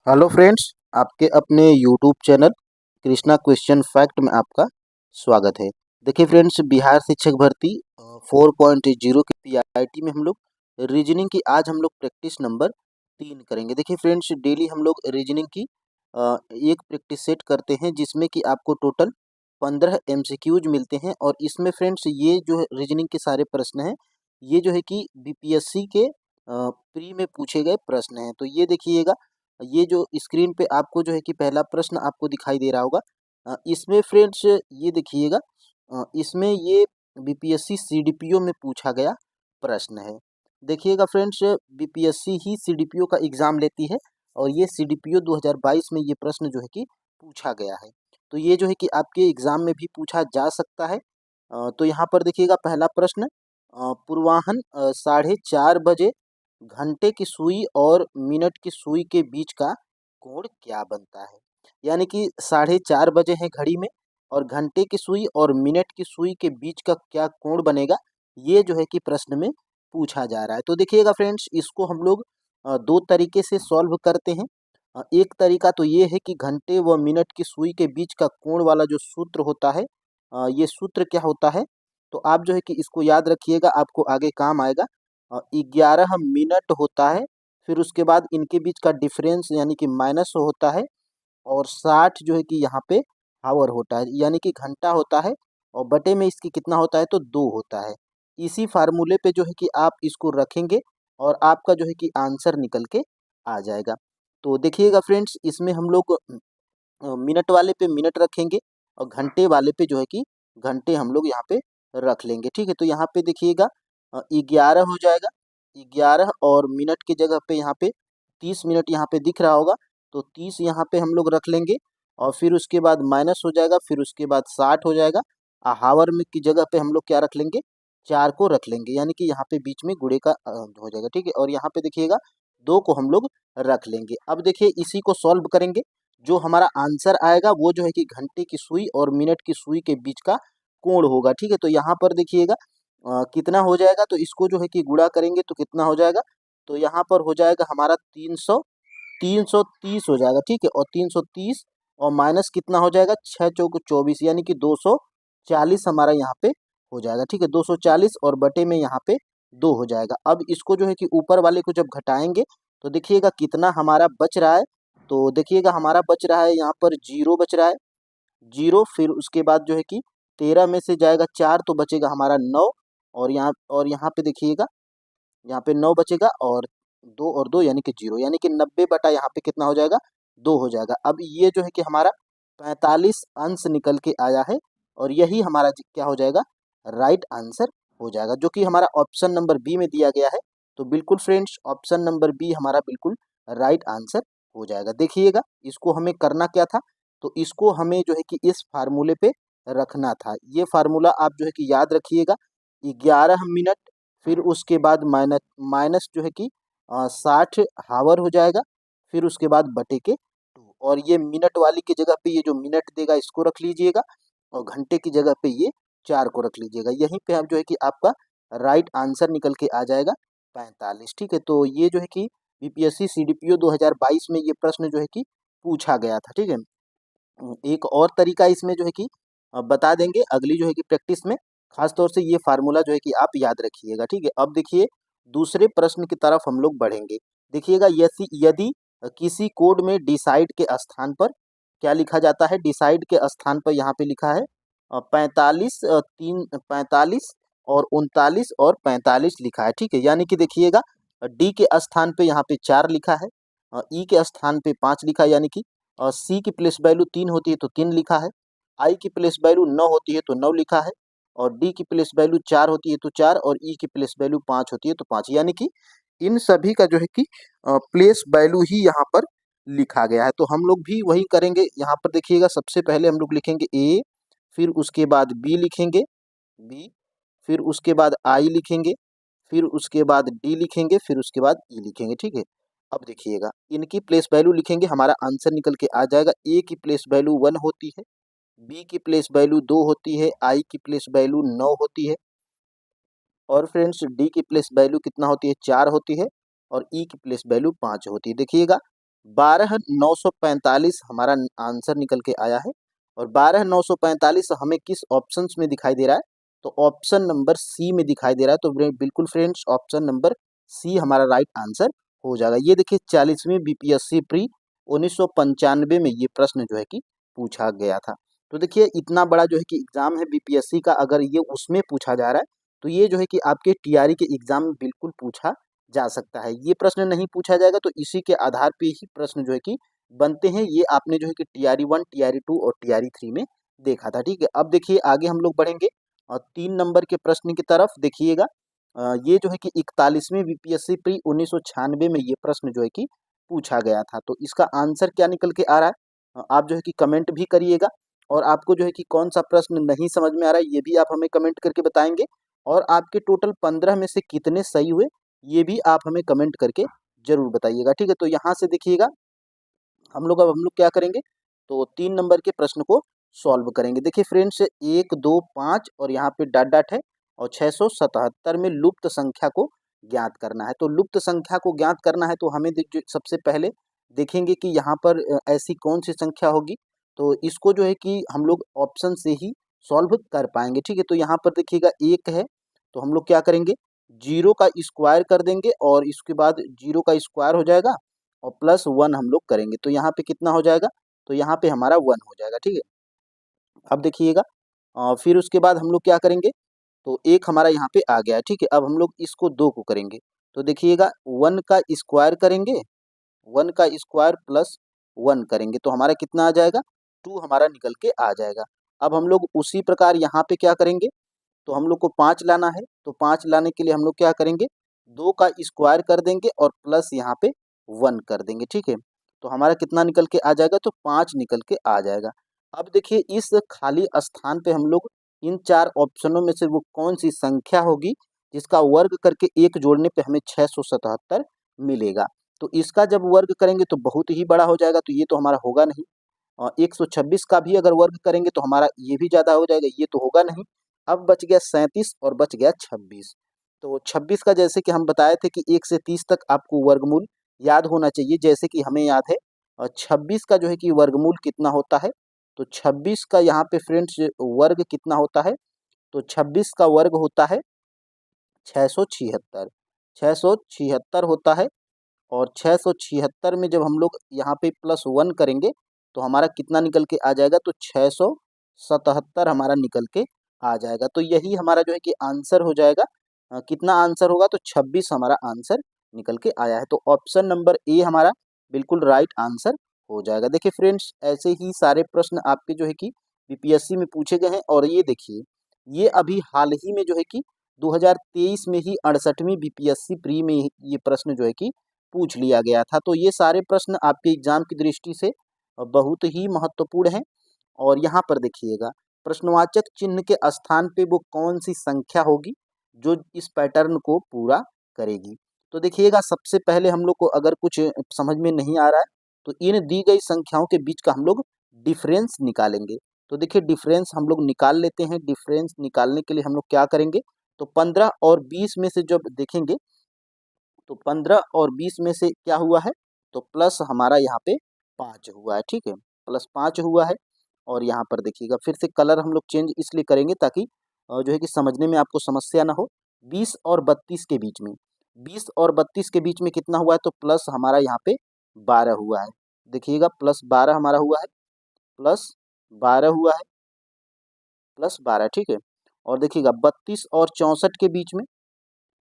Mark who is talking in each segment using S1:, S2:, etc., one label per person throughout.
S1: Hello friends, आपके अपने YouTube channel Krishna question fact में आपका स्वागत है। देखिए फ्रेंड्स, बिहार शिक्षक भर्ती 4.0 के पीआईटी में हम लोग रीजनिंग की आज हम लोग प्रैक्टिस नंबर 3 करेंगे। देखिए फ्रेंड्स, डेली हम लोग रीजनिंग की एक प्रैक्टिस सेट करते हैं जिसमें कि आपको टोटल 15 एमसीक्यूज मिलते हैं। और इसमें फ्रेंड्स ये जो है रीजनिंग के सारे प्रश्न हैं, ये जो है कि बीपीएससी के प्री में पूछे गए प्रश्न हैं। तो ये देखिएगा, ये जो स्क्रीन पे आपको जो है कि पहला प्रश्न आपको दिखाई दे रहा होगा। इसमें फ्रेंड्स ये देखिएगा, इसमें ये बीपीएससी सीडीपीओ में पूछा गया प्रश्न है। देखिएगा फ्रेंड्स, बीपीएससी ही सीडीपीओ का एग्ज़ाम लेती है और ये सीडीपीओ 2022 में ये प्रश्न जो है कि पूछा गया है। तो ये जो है कि आपके एग्ज़ाम में भी पूछा जा सकता है। तो यहाँ पर देखिएगा पहला प्रश्न, पूर्वाह्न 4:30 बजे घंटे की सुई और मिनट की सुई के बीच का कोण क्या बनता है। यानी कि 4:30 बजे है घड़ी में और घंटे की सुई और मिनट की सुई के बीच का क्या कोण बनेगा, ये जो है कि प्रश्न में पूछा जा रहा है। तो देखिएगा फ्रेंड्स, इसको हम लोग दो तरीके से सॉल्व करते हैं। एक तरीका तो ये है कि घंटे व मिनट की सुई के बीच का कोण वाला जो सूत्र होता है, ये सूत्र क्या होता है, तो आप जो है कि इसको याद रखिएगा, आपको आगे काम आएगा। 11 मिनट होता है, फिर उसके बाद इनके बीच का डिफरेंस यानी कि माइनस होता है, और 60 जो है कि यहाँ पे हावर होता है, यानी कि घंटा होता है, और बटे में इसकी कितना होता है तो 2 होता है। इसी फार्मूले पे जो है कि आप इसको रखेंगे और आपका जो है कि आंसर निकल के आ जाएगा। तो देखिएगा फ्रेंड्स, इसमें हम लोग मिनट वाले पे मिनट रखेंगे और घंटे वाले पे जो है कि घंटे हम लोग यहाँ पे रख लेंगे। ठीक है, तो यहाँ पे देखिएगा 11 हो जाएगा। 11 और मिनट की जगह पे यहाँ पे 30 मिनट यहाँ पे दिख रहा होगा, तो 30 यहाँ पे हम लोग रख लेंगे। और फिर उसके बाद माइनस हो जाएगा, फिर उसके बाद 60 हो जाएगा। हावर में की जगह पे हम लोग क्या रख लेंगे, 4 को रख लेंगे, यानी कि यहाँ पे बीच में गुणे का हो जाएगा। ठीक है, और यहाँ पे देखिएगा 2 को हम लोग रख लेंगे। अब देखिए इसी को सॉल्व करेंगे, जो हमारा आंसर आएगा वो जो है कि घंटे की सुई और मिनट की सुई के बीच का कोण होगा। ठीक है, तो यहाँ पर देखिएगा कितना हो जाएगा, तो इसको जो है कि गुणा करेंगे तो कितना हो जाएगा, तो यहाँ पर हो जाएगा हमारा 330 हो जाएगा। ठीक है, और 330 और माइनस कितना हो जाएगा, 6 चौक 24, यानी कि 240 हमारा यहाँ पे हो जाएगा। ठीक है, 240 और बटे में यहाँ पे 2 हो जाएगा। अब इसको जो है कि ऊपर वाले को जब घटाएंगे तो देखिएगा कितना हमारा बच रहा है। तो देखिएगा हमारा बच रहा है यहाँ पर 0 बच रहा है, 0। फिर उसके बाद जो है कि 13 में से जाएगा 4 तो बचेगा हमारा 9। और यहाँ पे देखिएगा, यहाँ पे 9 बचेगा, और 2 यानी कि 0, यानी कि 90 बटा यहाँ पे कितना हो जाएगा, 2 हो जाएगा। अब ये जो है कि हमारा 45 अंश निकल के आया है, और यही हमारा क्या हो जाएगा, राइट आंसर हो जाएगा, जो कि हमारा ऑप्शन नंबर बी में दिया गया है। तो बिल्कुल फ्रेंड्स, ऑप्शन नंबर बी हमारा बिल्कुल राइट आंसर हो जाएगा। देखिएगा इसको हमें करना क्या था, तो इसको हमें जो है कि इस फार्मूले पे रखना था। ये फार्मूला आप जो है कि याद रखिएगा, 11 मिनट, फिर उसके बाद माइनस माइनस जो है कि 60 हावर हो जाएगा, फिर उसके बाद बटे के 2, और ये मिनट वाली की जगह पे ये जो मिनट देगा इसको रख लीजिएगा, और घंटे की जगह पे ये 4 को रख लीजिएगा। यहीं पे आप जो है कि आपका राइट आंसर निकल के आ जाएगा 45। ठीक है, तो ये जो है कि बीपीएससी सीडीपीओ 2022 में ये प्रश्न जो है कि पूछा गया था। ठीक है, एक और तरीका इसमें जो है कि बता देंगे अगली जो है कि प्रैक्टिस में, खास तौर से ये फार्मूला जो है कि आप याद रखिएगा। ठीक है, अब देखिए दूसरे प्रश्न की तरफ हम लोग बढ़ेंगे। देखिएगा, यदि यदि किसी कोड में डिसाइड के स्थान पर क्या लिखा जाता है, डिसाइड के स्थान पर यहाँ पे लिखा है 45 और 39 और 45 लिखा है। ठीक है, यानी कि देखिएगा डी के स्थान पे यहाँ पे 4 लिखा है, ई के स्थान पे 5 लिखा है, यानी कि और सी की प्लेस वैल्यू 3 होती है तो 3 लिखा है, आई की प्लेस वैल्यू 9 होती है तो 9 लिखा है, और डी की प्लेस वैल्यू 4 होती है तो 4, और ई की प्लेस वैल्यू 5 होती है तो 5, यानी कि इन सभी का जो है कि प्लेस वैल्यू ही यहाँ पर लिखा गया है। तो हम लोग भी वही करेंगे। यहाँ पर देखिएगा सबसे पहले हम लोग लिखेंगे ए, फिर उसके बाद बी लिखेंगे, बी, फिर उसके बाद आई लिखेंगे, फिर उसके बाद डी लिखेंगे, फिर उसके बाद ई लिखेंगे। ठीक है, अब देखिएगा इनकी प्लेस वैल्यू लिखेंगे, हमारा आंसर निकल के आ जाएगा। ए की प्लेस वैल्यू 1 होती है, बी की प्लेस वैल्यू 2 होती है, आई की प्लेस वैल्यू 9 होती है, और फ्रेंड्स डी की प्लेस वैल्यू कितना होती है, 4 होती है, और ई की प्लेस वैल्यू 5 होती है। देखिएगा 12,945 हमारा आंसर निकल के आया है। और 12,945 हमें किस ऑप्शन में दिखाई दे रहा है? तो ऑप्शन नंबर सी में दिखाई दे रहा है। तो बिल्कुल फ्रेंड्स, ऑप्शन नंबर सी हमारा राइट आंसर हो जाएगा। ये देखिए 40वीं बीपीएससी प्री 1995 में ये प्रश्न जो है कि पूछा गया था। तो देखिए इतना बड़ा जो है कि एग्जाम है बीपीएससी का, अगर ये उसमें पूछा जा रहा है तो ये जो है कि आपके टीआरई के एग्जाम में बिल्कुल पूछा जा सकता है। ये प्रश्न नहीं पूछा जाएगा तो इसी के आधार पे ही प्रश्न जो है कि बनते हैं। ये आपने जो है कि टीआरई 1, टीआरई 2 और टीआरई 3 में देखा था। ठीक है, अब देखिए आगे हम लोग बढ़ेंगे और 3 नंबर के प्रश्न की तरफ देखिएगा। ये जो है कि 41वीं बीपीएससी प्री 1996 में ये प्रश्न जो है कि पूछा गया था। तो इसका आंसर क्या निकल के आ रहा है? आप जो है कि कमेंट भी करिएगा। और आपको जो है कि कौन सा प्रश्न नहीं समझ में आ रहा है ये भी आप हमें कमेंट करके बताएंगे। और आपके टोटल 15 में से कितने सही हुए ये भी आप हमें कमेंट करके जरूर बताइएगा। ठीक है, तो यहाँ से देखिएगा हम लोग क्या करेंगे? तो 3 नंबर के प्रश्न को सॉल्व करेंगे। देखिए फ्रेंड्स, 1, 2, 5 और यहाँ पे डॉट डॉट है और 677 में लुप्त संख्या को ज्ञात करना है। तो लुप्त संख्या को ज्ञात करना है तो हमें सबसे पहले देखेंगे कि यहाँ पर ऐसी कौन सी संख्या होगी। तो इसको जो है कि हम लोग ऑप्शन से ही सॉल्व कर पाएंगे। ठीक है, तो यहाँ पर देखिएगा 1 है तो हम लोग क्या करेंगे? 0 का स्क्वायर कर देंगे और इसके बाद 0 का स्क्वायर हो जाएगा और +1 हम लोग करेंगे तो यहाँ पे कितना हो जाएगा? तो यहाँ पे हमारा 1 हो जाएगा। ठीक है, अब देखिएगा फिर उसके बाद हम लोग क्या करेंगे? तो 1 हमारा यहाँ पे आ गया है। ठीक है, अब हम लोग इसको 2 को करेंगे तो देखिएगा 1 का स्क्वायर करेंगे, 1 का स्क्वायर +1 करेंगे तो हमारा कितना आ जाएगा? 2 हमारा निकल के आ जाएगा। अब हम लोग उसी प्रकार यहाँ पे क्या करेंगे? तो हम लोग को 5 लाना है तो 5 लाने के लिए हम लोग क्या करेंगे? 2 का स्क्वायर कर देंगे और प्लस यहाँ पे 1 कर देंगे। ठीक है, तो हमारा कितना निकल के आ जाएगा? तो 5 निकल के आ जाएगा। अब देखिए इस खाली स्थान पे हम लोग इन 4 ऑप्शनों में से वो कौन सी संख्या होगी जिसका वर्ग करके 1 जोड़ने पे हमें 677 मिलेगा। तो इसका जब वर्ग करेंगे तो बहुत ही बड़ा हो जाएगा तो ये तो हमारा होगा नहीं। 126 का भी अगर वर्ग करेंगे तो हमारा ये भी ज़्यादा हो जाएगा, ये तो होगा नहीं। अब बच गया 37 और बच गया 26। तो 26 का जैसे कि हम बताए थे कि 1 से 30 तक आपको वर्गमूल याद होना चाहिए, जैसे कि हमें याद है। और 26 का जो है कि वर्गमूल कितना होता है? तो 26 का यहाँ पे फ्रेंड्स वर्ग कितना होता है? तो 26 का वर्ग होता है 676, 676 होता है। और 676 में जब हम लोग यहाँ पे +1 करेंगे तो हमारा कितना निकल के आ जाएगा? तो 677 हमारा निकल के आ जाएगा। तो यही हमारा जो है कि आंसर हो जाएगा। कितना आंसर होगा? तो 26 हमारा आंसर निकल के आया है। तो ऑप्शन नंबर ए हमारा बिल्कुल राइट आंसर हो जाएगा। देखिए फ्रेंड्स, ऐसे ही सारे प्रश्न आपके जो है कि बीपीएससी में पूछे गए हैं। और ये देखिए ये अभी हाल ही में जो है कि 2023 में ही 68वीं बीपीएससी प्री में ये प्रश्न जो है कि पूछ लिया गया था। तो ये सारे प्रश्न आपके एग्जाम की दृष्टि से बहुत ही महत्वपूर्ण हैं। और यहाँ पर देखिएगा प्रश्नवाचक चिन्ह के स्थान पे वो कौन सी संख्या होगी जो इस पैटर्न को पूरा करेगी। तो देखिएगा सबसे पहले हम लोग को अगर कुछ समझ में नहीं आ रहा है तो इन दी गई संख्याओं के बीच का हम लोग डिफरेंस निकालेंगे। तो देखिए डिफरेंस हम लोग निकाल लेते हैं। डिफरेंस निकालने के लिए हम लोग क्या करेंगे? तो 15 और 20 में से जब देखेंगे तो 15 और 20 में से क्या हुआ है? तो प्लस हमारा यहाँ पे 5 हुआ है। ठीक है, +5 हुआ है। और यहाँ पर देखिएगा फिर से कलर हम लोग चेंज इसलिए करेंगे ताकि जो है कि समझने में आपको समस्या ना हो। 20 और 32 के बीच में, 20 और 32 के बीच में कितना हुआ है? तो प्लस हमारा यहाँ पे 12 हुआ है। देखिएगा +12 हमारा हुआ है, +12 हुआ है, +12। ठीक है, और देखिएगा 32 और 64 के बीच में,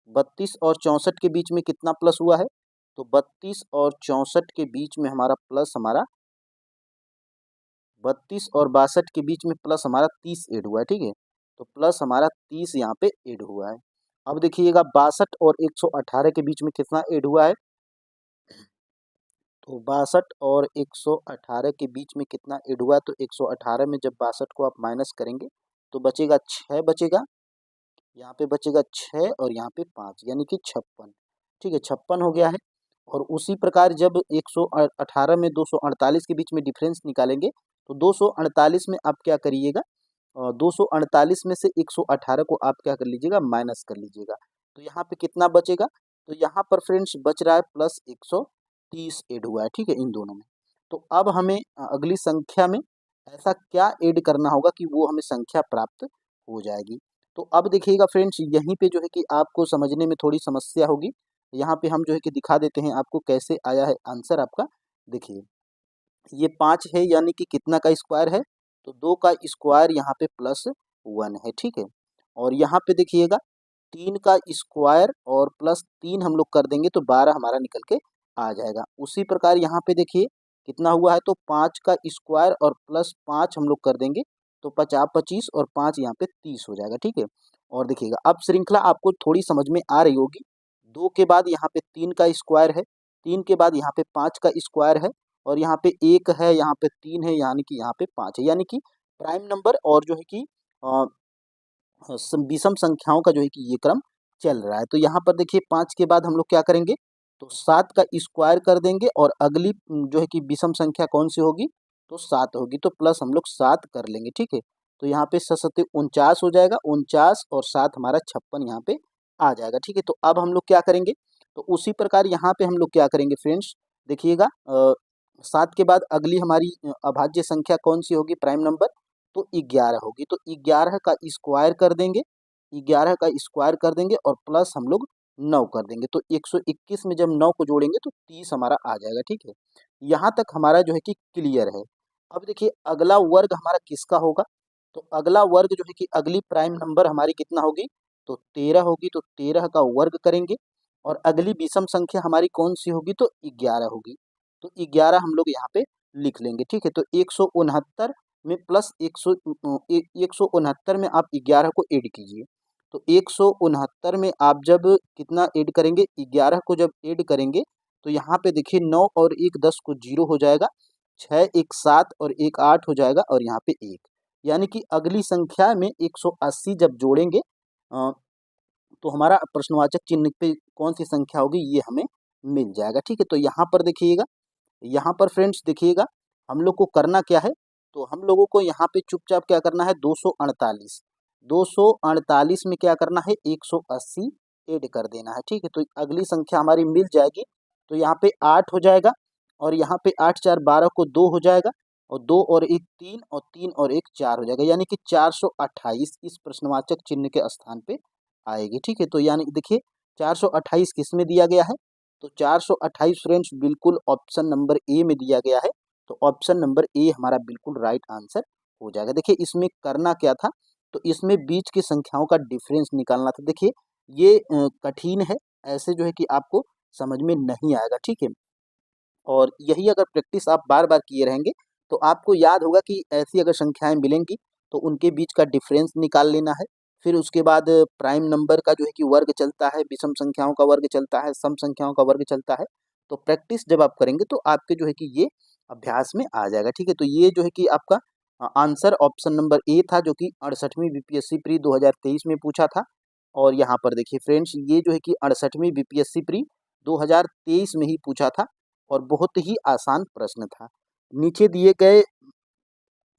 S1: 32 और 64 के बीच में कितना प्लस हुआ है? तो 32 और 64 के बीच में हमारा प्लस हमारा 32 और 62 के बीच में प्लस हमारा 30 ऐड हुआ है। ठीक है, तो प्लस हमारा 30 यहाँ पे ऐड हुआ है। अब देखिएगा 62 और 118 के बीच में कितना ऐड हुआ है? तो 62 और 118 के बीच में कितना ऐड हुआ है? तो 118 में जब 62 को आप माइनस करेंगे तो बचेगा 6 बचेगा, यहाँ पे बचेगा 6 और यहाँ पे 5 यानी कि 56। ठीक है, 56 हो गया है। और उसी प्रकार जब 118 में 248 के बीच में डिफरेंस निकालेंगे तो 248 में आप क्या करिएगा? 248 में से 118 को आप क्या कर लीजिएगा? माइनस कर लीजिएगा। तो यहाँ पे कितना बचेगा? तो यहाँ पर फ्रेंड्स बच रहा है +130। 30 ऐड हुआ है, ठीक है, इन दोनों में। तो अब हमें अगली संख्या में ऐसा क्या ऐड करना होगा कि वो हमें संख्या प्राप्त हो जाएगी। तो अब देखिएगा फ्रेंड्स, यहीं पे जो है कि आपको समझने में थोड़ी समस्या होगी। यहाँ पे हम जो है कि दिखा देते हैं आपको कैसे आया है आंसर आपका। देखिए, ये 5 है यानी कि कितना का स्क्वायर है, तो 2 का स्क्वायर यहाँ पे प्लस 1 है, ठीक है। और यहाँ पे देखिएगा 3 का स्क्वायर और प्लस 3 हम लोग कर देंगे तो 12 हमारा निकल के आ जाएगा। उसी प्रकार यहाँ पे देखिए कितना हुआ है, तो 5 का स्क्वायर और प्लस 5 हम लोग कर देंगे तो 50 25 और 5 यहाँ पे 30 हो जाएगा, ठीक है। और देखिएगा अब श्रृंखला आपको थोड़ी समझ में आ रही होगी। 2 के बाद यहाँ पे 3 का स्क्वायर है, 3 के बाद यहाँ पे 5 का स्क्वायर है और यहाँ पे 1 है, यहाँ पे 3 है, यानी कि यहाँ पे 5 है, यानी कि प्राइम नंबर और जो है कि अ, विषम संख्याओं का जो है कि ये क्रम चल रहा है। तो यहाँ पर देखिए 5 के बाद हम लोग क्या करेंगे, तो 7 का स्क्वायर कर देंगे और अगली जो है कि विषम संख्या कौन सी होगी, तो 7 होगी, तो प्लस हम लोग 7 कर लेंगे, ठीक है। तो यहाँ पे 7 49 हो जाएगा, 49 और 7 हमारा 56 यहाँ पे आ जाएगा, ठीक है। तो अब हम लोग क्या करेंगे, तो उसी प्रकार यहाँ पे हम लोग क्या करेंगे फ्रेंड्स, देखिएगा 7 के बाद अगली हमारी अभाज्य संख्या कौन सी होगी, प्राइम नंबर, तो 11 होगी। तो 11 का स्क्वायर कर देंगे, 11 का स्क्वायर कर देंगे और प्लस हम लोग 9 कर देंगे। तो 121 में जब 9 को जोड़ेंगे तो 30 हमारा आ जाएगा, ठीक है। यहाँ तक हमारा जो है कि क्लियर है। अब देखिए अगला वर्ग हमारा किसका होगा, तो अगला वर्ग जो है कि अगली प्राइम नंबर हमारी कितना होगी, तो 13 होगी, तो 13 का वर्ग करेंगे और अगली विषम संख्या हमारी कौन सी होगी, तो 11 होगी। तो 11 हम लोग यहाँ पे लिख लेंगे, ठीक है। तो 169 में प्लस 169 में आप 11 को ऐड कीजिए। तो 169 में आप जब कितना ऐड करेंगे, 11 को जब ऐड करेंगे तो यहाँ पे देखिए 9 और 1 10 को 0 हो जाएगा, 6 1 7 और 1 8 हो जाएगा और यहाँ पे 1, यानी कि अगली संख्या में 180 जब जोड़ेंगे तो हमारा प्रश्नवाचक चिन्ह पे कौन सी संख्या होगी ये हमें मिल जाएगा, ठीक है। तो यहाँ पर देखिएगा, यहाँ पर फ्रेंड्स देखिएगा हम लोग को करना क्या है, तो हम लोगों को यहाँ पे चुपचाप क्या करना है, 248 248 में क्या करना है, 180 ऐड कर देना है, ठीक है। तो अगली संख्या हमारी मिल जाएगी, तो यहाँ पे 8 हो जाएगा और यहाँ पे 8 4 12 को 2 हो जाएगा और 2 और 1 3 और 3 और 1 4 हो जाएगा, यानी कि 428 इस प्रश्नवाचक चिन्ह के स्थान पे आएगी, ठीक है। तो यानी देखिए 428 किस में दिया गया है, तो 428 फ्रेंड्स बिल्कुल ऑप्शन नंबर ए में दिया गया है। तो ऑप्शन नंबर ए हमारा बिल्कुल राइट आंसर हो जाएगा। देखिए इसमें करना क्या था, तो इसमें बीच की संख्याओं का डिफरेंस निकालना था। देखिए ये कठिन है, ऐसे जो है कि आपको समझ में नहीं आएगा, ठीक है। और यही अगर प्रैक्टिस आप बार बार किए रहेंगे तो आपको याद होगा कि ऐसी अगर संख्याएं मिलेंगी तो उनके बीच का डिफरेंस निकाल लेना है। फिर उसके बाद प्राइम नंबर का जो है कि वर्ग चलता है, विषम संख्याओं का वर्ग चलता है, सम संख्याओं का वर्ग चलता है। तो प्रैक्टिस जब आप करेंगे तो आपके जो है कि ये अभ्यास में आ जाएगा, ठीक है। तो ये जो है कि आपका आंसर ऑप्शन नंबर ए था, जो कि 68वीं बीपीएससी प्री 2023 में पूछा था। और यहाँ पर देखिए फ्रेंड्स, ये जो है कि 68वीं बीपीएससी प्री 2023 में ही पूछा था और बहुत ही आसान प्रश्न था। नीचे दिए गए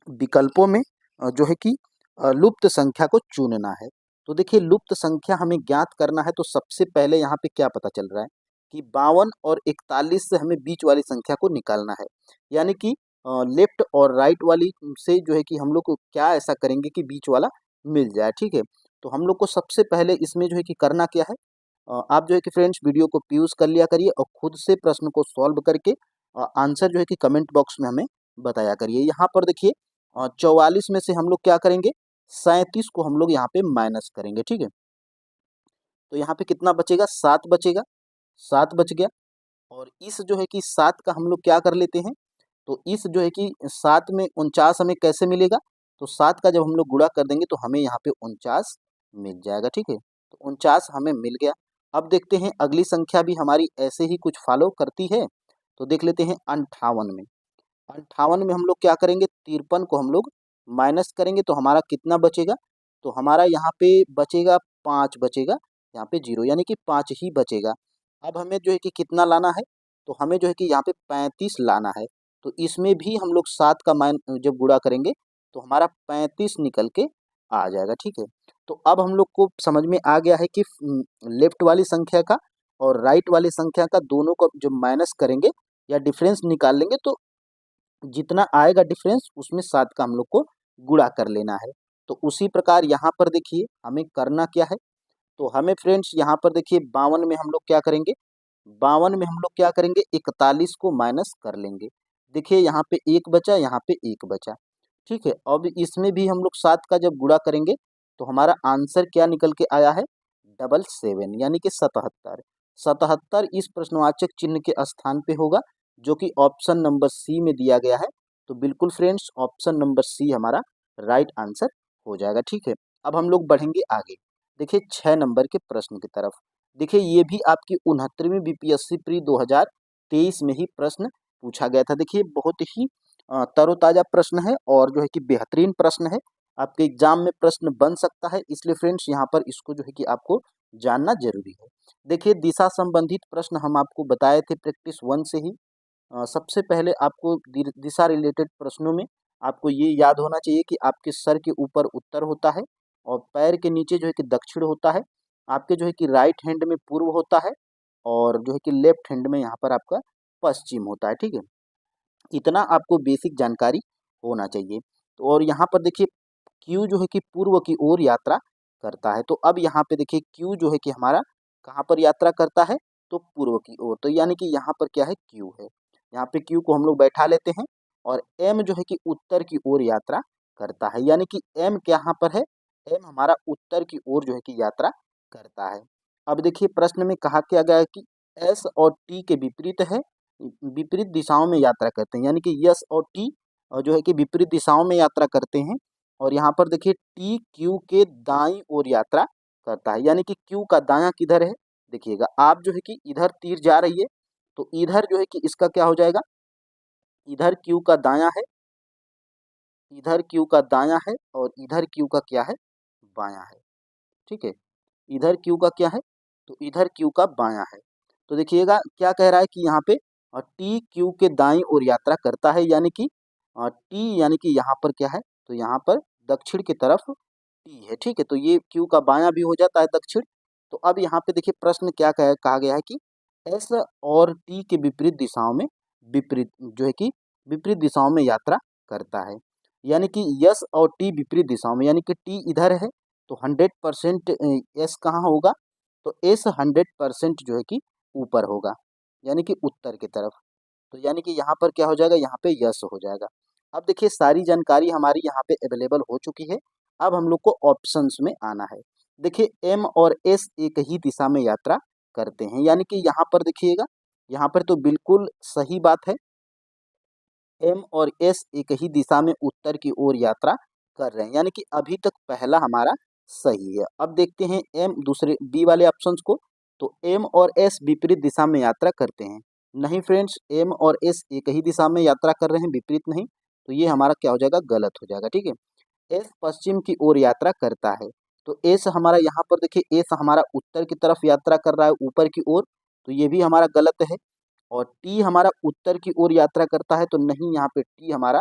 S1: विकल्पों में जो है कि लुप्त संख्या को चुनना है। तो देखिए लुप्त संख्या हमें ज्ञात करना है, तो सबसे पहले यहाँ पे क्या पता चल रहा है कि 52 और 41 से हमें बीच वाली संख्या को निकालना है, यानी कि लेफ्ट और राइट वाली से जो है कि हम लोग को क्या ऐसा करेंगे कि बीच वाला मिल जाए, ठीक है। तो हम लोग को सबसे पहले इसमें जो है कि करना क्या है, आप जो है कि फ्रेंड्स वीडियो को पॉज़ कर लिया करिए और खुद से प्रश्न को सॉल्व करके आंसर जो है कि कमेंट बॉक्स में हमें बताया करिए। यहाँ पर देखिए 44 में से हम लोग क्या करेंगे, 37 को हम लोग यहाँ पे माइनस करेंगे, ठीक है। तो यहाँ पे कितना बचेगा, 7 बचेगा, 7 बच गया। और इस जो है कि 7 का हम लोग क्या कर लेते हैं, तो इस जो है कि 7 में 49 हमें कैसे मिलेगा, तो 7 का जब हम लोग गुणा कर देंगे तो हमें यहाँ पे 49 मिल जाएगा, ठीक है। तो 49 हमें मिल गया। अब देखते हैं अगली संख्या भी हमारी ऐसे ही कुछ फॉलो करती है, तो देख लेते हैं 58 में। 58 में हम लोग क्या करेंगे, 53 को हम लोग माइनस करेंगे तो हमारा कितना बचेगा, तो हमारा यहाँ पे बचेगा 5 बचेगा, यहाँ पे 0 यानी कि 5 ही बचेगा। अब हमें जो है कि कितना लाना है, तो हमें जो है कि यहाँ पे 35 लाना है। तो इसमें भी हम लोग 7 का मान जब गुणा करेंगे तो हमारा 35 निकल के आ जाएगा, ठीक है। तो अब हम लोग को समझ में आ गया है कि लेफ्ट वाली संख्या का और राइट वाली संख्या का दोनों को जब माइनस करेंगे या डिफरेंस निकाल लेंगे तो जितना आएगा डिफरेंस उसमें 7 का हम लोग को गुणा कर लेना है। तो उसी प्रकार यहाँ पर देखिए हमें करना क्या है, तो हमें फ्रेंड्स यहाँ पर देखिए 52 में हम लोग क्या करेंगे, 52 में हम लोग क्या करेंगे 41 को माइनस कर लेंगे। देखिए यहाँ पे 1 बचा, यहाँ पे 1 बचा, ठीक है। अब इसमें भी हम लोग 7 का जब गुणा करेंगे तो हमारा आंसर क्या निकल के आया है, 77 यानी कि 77। 77 इस प्रश्नवाचक चिन्ह के स्थान पे होगा जो कि ऑप्शन नंबर सी में दिया गया है। तो बिल्कुल फ्रेंड्स ऑप्शन नंबर सी हमारा राइट आंसर हो जाएगा, ठीक है। अब हम लोग बढ़ेंगे आगे, देखिए 6 नंबर के प्रश्न की तरफ। देखिए ये भी आपकी 69वीं बीपीएससी प्री 2023 में ही प्रश्न पूछा गया था। देखिए बहुत ही तरोताज़ा प्रश्न है और जो है कि बेहतरीन प्रश्न है, आपके एग्जाम में प्रश्न बन सकता है, इसलिए फ्रेंड्स यहाँ पर इसको जो है कि आपको जानना जरूरी है। देखिए दिशा संबंधित प्रश्न हम आपको बताए थे प्रैक्टिस 1 से ही। सबसे पहले आपको दिशा रिलेटेड प्रश्नों में आपको ये याद होना चाहिए कि आपके सर के ऊपर उत्तर होता है और पैर के नीचे जो है कि दक्षिण होता है, आपके जो है कि राइट हैंड में पूर्व होता है और जो है कि लेफ्ट हैंड में यहाँ पर आपका पश्चिम होता है, ठीक है। इतना आपको बेसिक जानकारी होना चाहिए। तो और यहाँ पर देखिए क्यू जो है कि पूर्व की ओर यात्रा करता है। तो अब यहाँ पे देखिए क्यू जो है कि हमारा कहाँ पर यात्रा करता है, तो पूर्व की ओर। तो यानी कि यहाँ पर क्या है, क्यू है। यहाँ पे क्यू को हम लोग बैठा लेते हैं और एम जो है कि उत्तर की ओर यात्रा करता है, यानी कि एम यहाँ पर है, एम हमारा उत्तर की ओर जो है कि यात्रा करता है। अब देखिए प्रश्न में कहा क्या गया है कि एस और टी के विपरीत है, विपरीत दिशाओं में यात्रा करते हैं, यानी कि यस और टी जो है कि विपरीत दिशाओं में यात्रा करते हैं। और यहाँ पर देखिए टी क्यू के दाईं ओर यात्रा करता है, यानी कि क्यू का दायां किधर है, देखिएगा आप जो है कि इधर तीर जा रही है तो इधर जो है कि इसका क्या हो जाएगा, इधर क्यू का दायां है, इधर क्यू का दायां है और इधर क्यू का क्या है, बायां है, ठीक है। इधर क्यू का क्या है, तो इधर क्यू का बायां है। तो देखिएगा क्या कह रहा है कि यहाँ पे टी क्यू के दाईं ओर यात्रा करता है, यानी कि टी यानी कि यहाँ पर क्या है, तो यहाँ पर दक्षिण की तरफ टी है, ठीक है। तो ये क्यू का बायां भी हो जाता है दक्षिण। तो अब यहाँ पे देखिए प्रश्न क्या कहा गया है कि एस और टी के विपरीत दिशाओं में, विपरीत जो है कि विपरीत दिशाओं में यात्रा करता है, यानी कि यस और टी विपरीत दिशाओं में, यानी कि टी इधर है तो 100% एस कहाँ होगा, तो एस 100% जो है कि ऊपर होगा, यानी कि उत्तर की तरफ। तो यानी कि यहाँ पर क्या हो जाएगा, यहाँ पे यस हो जाएगा। अब देखिए सारी जानकारी हमारी यहाँ पे अवेलेबल हो चुकी है। अब हम लोग को ऑप्शंस में आना है। देखिए एम और एस एक ही दिशा में यात्रा करते हैं, यानी कि यहाँ पर देखिएगा, यहाँ पर तो बिल्कुल सही बात है, एम और एस एक ही दिशा में उत्तर की ओर यात्रा कर रहे हैं, यानी कि अभी तक पहला हमारा सही है। अब देखते हैं एम दूसरे बी वाले ऑप्शंस को, तो एम और एस विपरीत दिशा में यात्रा करते हैं, नहीं फ्रेंड्स, एम और एस एक ही दिशा में यात्रा कर रहे हैं, विपरीत नहीं। तो ये हमारा क्या हो जाएगा, गलत हो जाएगा, ठीक है। एस पश्चिम की ओर यात्रा करता है, तो एस हमारा यहाँ पर देखिए एस हमारा उत्तर की तरफ यात्रा कर रहा है, ऊपर की ओर, तो ये भी हमारा गलत है। और टी हमारा उत्तर की ओर यात्रा करता है, तो नहीं, यहाँ पे टी हमारा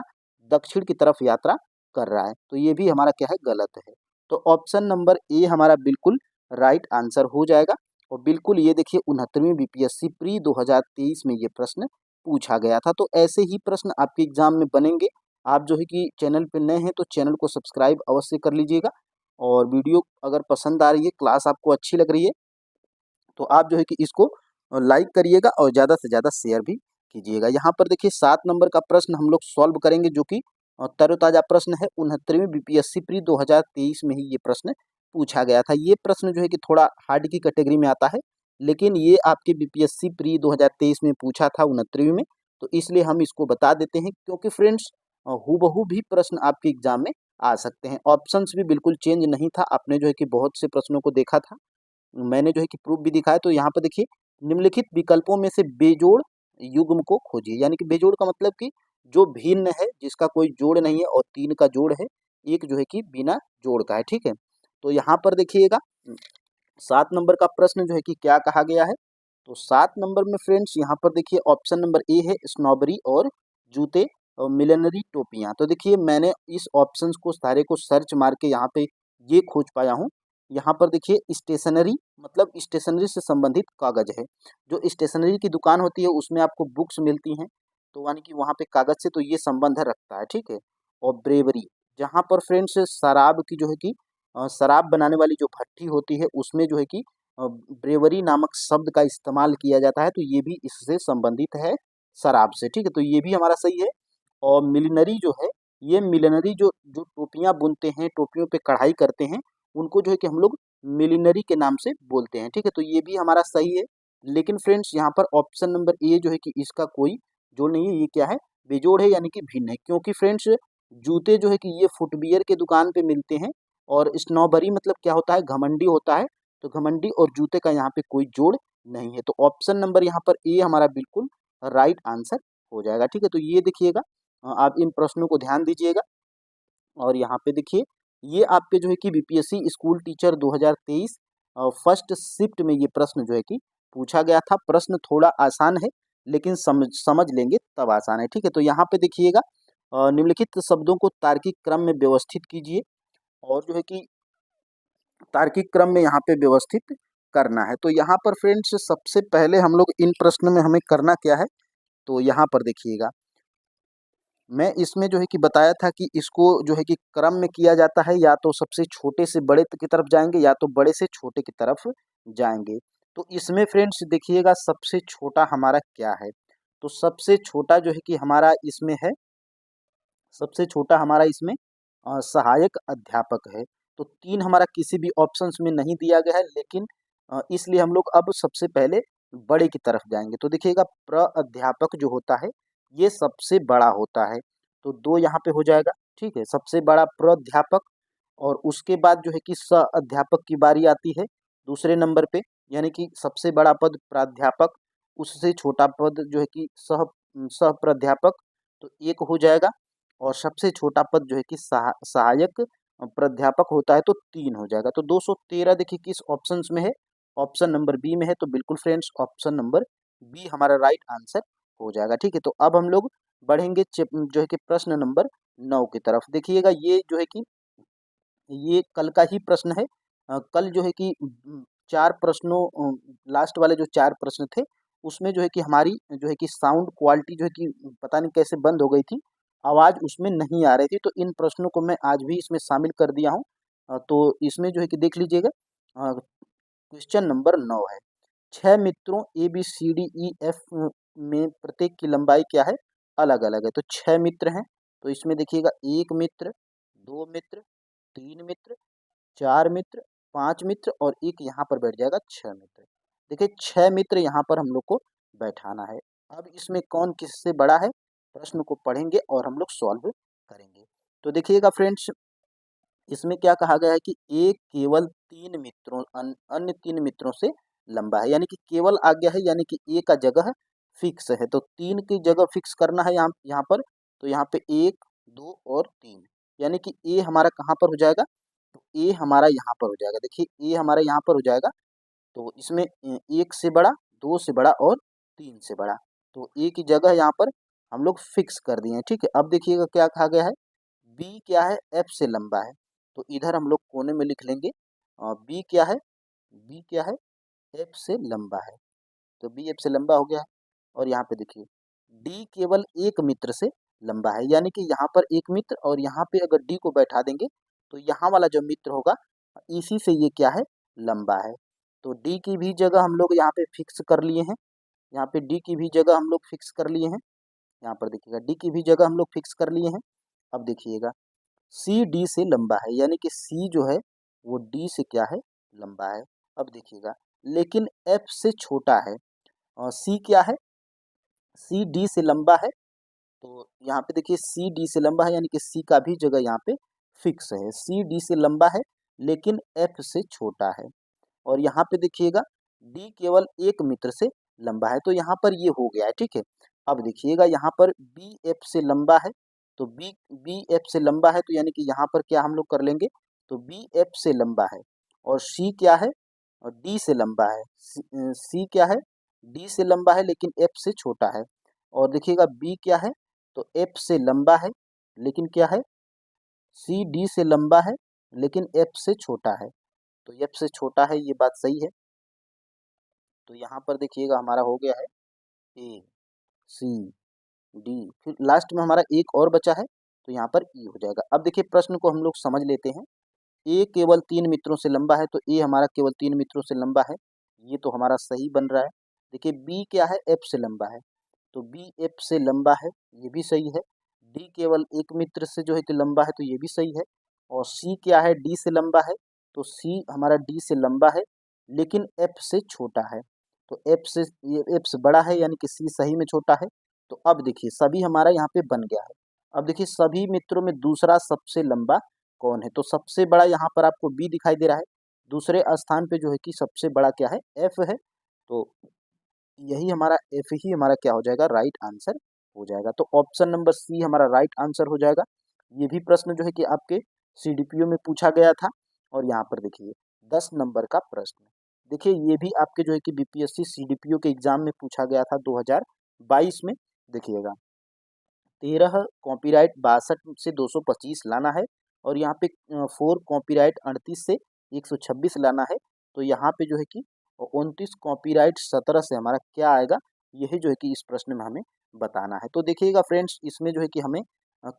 S1: दक्षिण की तरफ यात्रा कर रहा है, तो ये भी हमारा क्या है, गलत है। तो ऑप्शन नंबर ए हमारा बिल्कुल राइट आंसर हो जाएगा। और बिल्कुल ये देखिए 69वीं बीपीएससी प्री 2023 में ये प्रश्न पूछा गया था। तो ऐसे ही प्रश्न आपके एग्जाम में बनेंगे। आप जो है कि चैनल पे नए हैं तो चैनल को सब्सक्राइब अवश्य कर लीजिएगा, और वीडियो अगर पसंद आ रही है, क्लास आपको अच्छी लग रही है, तो आप जो है कि इसको लाइक करिएगा और ज़्यादा से ज़्यादा शेयर भी कीजिएगा। यहाँ पर देखिए 7 नंबर का प्रश्न हम लोग सॉल्व करेंगे, जो कि तरोताज़ा प्रश्न है। 69वीं बीपीएससी प्री 2023 में ही ये प्रश्न पूछा गया था। ये प्रश्न जो है कि थोड़ा हार्ड की कैटेगरी में आता है, लेकिन ये आपके बीपीएससी प्री 2023 में पूछा था 69वीं में, तो इसलिए हम इसको बता देते हैं, क्योंकि फ्रेंड्स हूबहू भी प्रश्न आपके एग्जाम में आ सकते हैं। ऑप्शंस भी बिल्कुल चेंज नहीं था, आपने जो है कि बहुत से प्रश्नों को देखा था, मैंने जो है कि प्रूफ भी दिखाया। तो यहाँ पर देखिए निम्नलिखित विकल्पों में से बेजोड़ युग्म को खोजिए, यानी कि बेजोड़ का मतलब कि जो भिन्न है, जिसका कोई जोड़ नहीं है, और 3 का जोड़ है, एक जो है कि बिना जोड़ का है, ठीक है। तो यहाँ पर देखिएगा 7 नंबर का प्रश्न जो है कि क्या कहा गया है, तो 7 नंबर में फ्रेंड्स यहाँ पर देखिए ऑप्शन नंबर ए है स्नॉबरी और जूते और मिलिनरी टोपियाँ। तो देखिए मैंने इस ऑप्शंस को सारे को सर्च मार के यहाँ पे ये खोज पाया हूँ यहाँ पर देखिए स्टेशनरी, मतलब स्टेशनरी से संबंधित कागज है। जो स्टेशनरी की दुकान होती है उसमें आपको बुक्स मिलती हैं, तो यानी कि वहाँ पे कागज से तो ये संबंध रखता है, ठीक है। और ब्रेवरी, जहाँ पर फ्रेंड्स शराब की जो है कि शराब बनाने वाली जो भट्टी होती है उसमें जो है कि ब्रेवरी नामक शब्द का इस्तेमाल किया जाता है, तो ये भी इससे संबंधित है शराब से, ठीक है। तो ये भी हमारा सही है। और मिलिनरी जो है, ये मिलिनरी जो जो टोपियाँ बुनते हैं, टोपियों पे कढ़ाई करते हैं, उनको जो है कि हम लोग मिलिनरी के नाम से बोलते हैं, ठीक है। तो ये भी हमारा सही है। लेकिन फ्रेंड्स यहाँ पर ऑप्शन नंबर ए जो है कि इसका कोई जोड़ नहीं है, ये क्या है, बेजोड़ है, यानी कि भिन्न है। क्योंकि फ्रेंड्स जूते जो है कि ये फुटवियर के दुकान पे मिलते हैं, और स्नोबरी मतलब क्या होता है, घमंडी होता है। तो घमंडी और जूते का यहाँ पे कोई जोड़ नहीं है, तो ऑप्शन नंबर यहाँ पर ए हमारा बिल्कुल राइट आंसर हो जाएगा, ठीक है। तो ये देखिएगा, आप इन प्रश्नों को ध्यान दीजिएगा। और यहाँ पे देखिए, ये आपके जो है कि BPSC school teacher 2023 first shift में ये प्रश्न जो है कि पूछा गया था। प्रश्न थोड़ा आसान है, लेकिन समझ समझ लेंगे तब आसान है, ठीक है। तो यहाँ पे देखिएगा, निम्नलिखित शब्दों को तार्किक क्रम में व्यवस्थित कीजिए, और जो है कि तार्किक क्रम में यहाँ पे व्यवस्थित करना है। तो यहाँ पर फ्रेंड्स सबसे पहले हम लोग इन प्रश्न में हमें करना क्या है, तो यहाँ पर देखिएगा, मैं इसमें जो है कि बताया था कि इसको जो है कि क्रम में किया जाता है, या तो सबसे छोटे से बड़े की तरफ जाएंगे, या तो बड़े से छोटे की तरफ जाएंगे। तो इसमें फ्रेंड्स देखिएगा, सबसे छोटा हमारा क्या है, तो सबसे छोटा जो है कि हमारा इसमें है, सबसे छोटा हमारा इसमें सहायक अध्यापक है। तो 3 हमारा किसी भी ऑप्शंस में नहीं दिया गया है, लेकिन इसलिए हम लोग अब सबसे पहले बड़े की तरफ जाएंगे। तो देखिएगा, प्राध्यापक जो होता है ये सबसे बड़ा होता है, तो 2 यहाँ पे हो जाएगा, ठीक है। सबसे बड़ा प्राध्यापक, और उसके बाद जो है कि अध्यापक की बारी आती है दूसरे नंबर पे, यानी कि सबसे बड़ा पद प्राध्यापक, उससे छोटा पद जो है कि सह प्राध्यापक, तो 1 हो जाएगा। और सबसे छोटा पद जो है कि सहायक प्राध्यापक होता है, तो 3 हो जाएगा। तो 213 देखिए किस ऑप्शंस में है, ऑप्शन नंबर बी में है। तो बिल्कुल फ्रेंड्स ऑप्शन नंबर बी हमारा राइट आंसर हो जाएगा, ठीक है। तो अब हम लोग बढ़ेंगे जो है कि प्रश्न नंबर 9 की तरफ। देखिएगा, ये जो है कि ये कल का ही प्रश्न है। कल जो है कि 4 प्रश्नों, लास्ट वाले जो 4 प्रश्न थे, उसमें जो है कि हमारी जो है कि साउंड क्वालिटी जो है कि पता नहीं कैसे बंद हो गई थी, आवाज़ उसमें नहीं आ रही थी। तो इन प्रश्नों को मैं आज भी इसमें शामिल कर दिया हूँ। तो इसमें जो है कि देख लीजिएगा, क्वेश्चन नंबर 9 है, 6 मित्रों A B C D E F में प्रत्येक की लंबाई क्या है, अलग अलग है। तो 6 मित्र हैं, तो इसमें देखिएगा 1 मित्र, 2 मित्र, 3 मित्र, 4 मित्र, 5 मित्र, और एक यहाँ पर बैठ जाएगा 6 मित्र। देखिए 6 मित्र यहाँ पर हम लोग को बैठाना है। अब इसमें कौन किससे बड़ा है, प्रश्न को पढ़ेंगे और हम लोग सॉल्व करेंगे। तो देखिएगा फ्रेंड्स, इसमें क्या कहा गया है कि एक केवल 3 मित्रों अन्य 3 मित्रों से लंबा है, यानी कि केवल आ गया है, यानी कि ए का जगह फिक्स है। तो 3 की जगह फिक्स करना है यहाँ यहाँ पर। तो यहाँ पे 1, 2 और 3, यानी कि ए हमारा कहाँ पर हो जाएगा, तो ए हमारा यहाँ पर हो जाएगा। देखिए ए हमारा यहाँ पर हो जाएगा। तो इसमें 1 से बड़ा, 2 से बड़ा और 3 से बड़ा, तो ए की जगह यहाँ पर हम लोग फिक्स कर दिए हैं, ठीक है। अब देखिएगा क्या कहा गया है, बी क्या है, एफ से लंबा है। तो इधर हम लोग कोने में लिख लेंगे, बी क्या है, बी क्या है, एफ से लंबा है। तो बी एफ से लंबा हो गया है। और यहाँ पे देखिए, डी केवल एक मित्र से लंबा है, यानी कि यहाँ पर एक मित्र, और यहाँ पे अगर डी को बैठा देंगे तो यहाँ वाला जो मित्र होगा इसी से ये क्या है, लंबा है। तो डी की भी जगह हम लोग यहाँ पे फिक्स कर लिए हैं, यहाँ पे डी की भी जगह हम लोग फिक्स कर लिए हैं। यहाँ पर देखिएगा, डी की भी जगह हम लोग फिक्स कर लिए हैं। अब देखिएगा, सी डी से लंबा है, यानी कि सी जो है वो डी से क्या है, लंबा है। अब देखिएगा, लेकिन एफ से छोटा है, और सी क्या है, सी डी से लंबा है। तो यहाँ पे देखिए सी डी से लंबा है, यानी कि सी का भी जगह यहाँ पे फिक्स है। सी डी से लंबा है, लेकिन एफ से छोटा है। और यहाँ पे देखिएगा, डी केवल एक मित्र से लंबा है, तो यहाँ पर ये हो गया है, ठीक है। अब देखिएगा, यहाँ पर बी एफ से लंबा है, तो बी बी एफ से लंबा है, तो यानी कि यहाँ पर क्या हम लोग कर लेंगे, तो बी एफ से लंबा है। और सी क्या है, और डी से लंबा है। सी क्या है, डी से लंबा है, लेकिन एफ से छोटा है। और देखिएगा बी क्या है, तो एफ से लंबा है, लेकिन क्या है, सी डी से लंबा है, लेकिन एफ से छोटा है। तो एफ से छोटा है, ये बात सही है। तो यहाँ पर देखिएगा हमारा हो गया है ए, सी, डी, फिर लास्ट में हमारा एक और बचा है, तो यहाँ पर ई हो जाएगा। अब देखिए प्रश्न को हम लोग समझ लेते हैं। ए केवल 3 मित्रों से लंबा है, तो ए हमारा केवल 3 मित्रों से लंबा है, ये तो हमारा सही बन रहा है। देखिए बी क्या है, एफ से लंबा है, तो बी एफ से लंबा है, ये भी सही है। डी केवल एक मित्र से जो है कि लंबा है, तो ये भी सही है। और सी क्या है, डी से लंबा है, तो सी हमारा डी से लंबा है, लेकिन एफ से छोटा है। तो एफ से, ये एफ से बड़ा है, यानी कि सी सही में छोटा है। तो अब देखिए सभी हमारा यहाँ पे बन गया है। अब देखिए सभी मित्रों में दूसरा सबसे लंबा कौन है, तो सबसे बड़ा यहाँ पर आपको बी दिखाई दे रहा है। दूसरे स्थान पे जो है कि सबसे बड़ा क्या है, एफ है। तो यही हमारा एफ ही हमारा क्या हो जाएगा, राइट आंसर हो जाएगा। तो ऑप्शन नंबर सी हमारा राइट आंसर हो जाएगा। ये भी प्रश्न जो है कि आपके सीडीपीओ में पूछा गया था। और यहाँ पर देखिए 10 नंबर का प्रश्न, देखिए ये भी आपके जो है कि बीपीएससी सीडीपीओ के एग्जाम में पूछा गया था 2022 में। देखिएगा 13 कॉपीराइट 62 से 225 लाना है, और यहाँ पे 4 कॉपीराइट 38 से 126 लाना है। तो यहाँ पे जो है कि 29 कॉपीराइट 17 से हमारा क्या आएगा, यही जो है कि इस प्रश्न में हमें बताना है। तो देखिएगा फ्रेंड्स, इसमें जो है कि हमें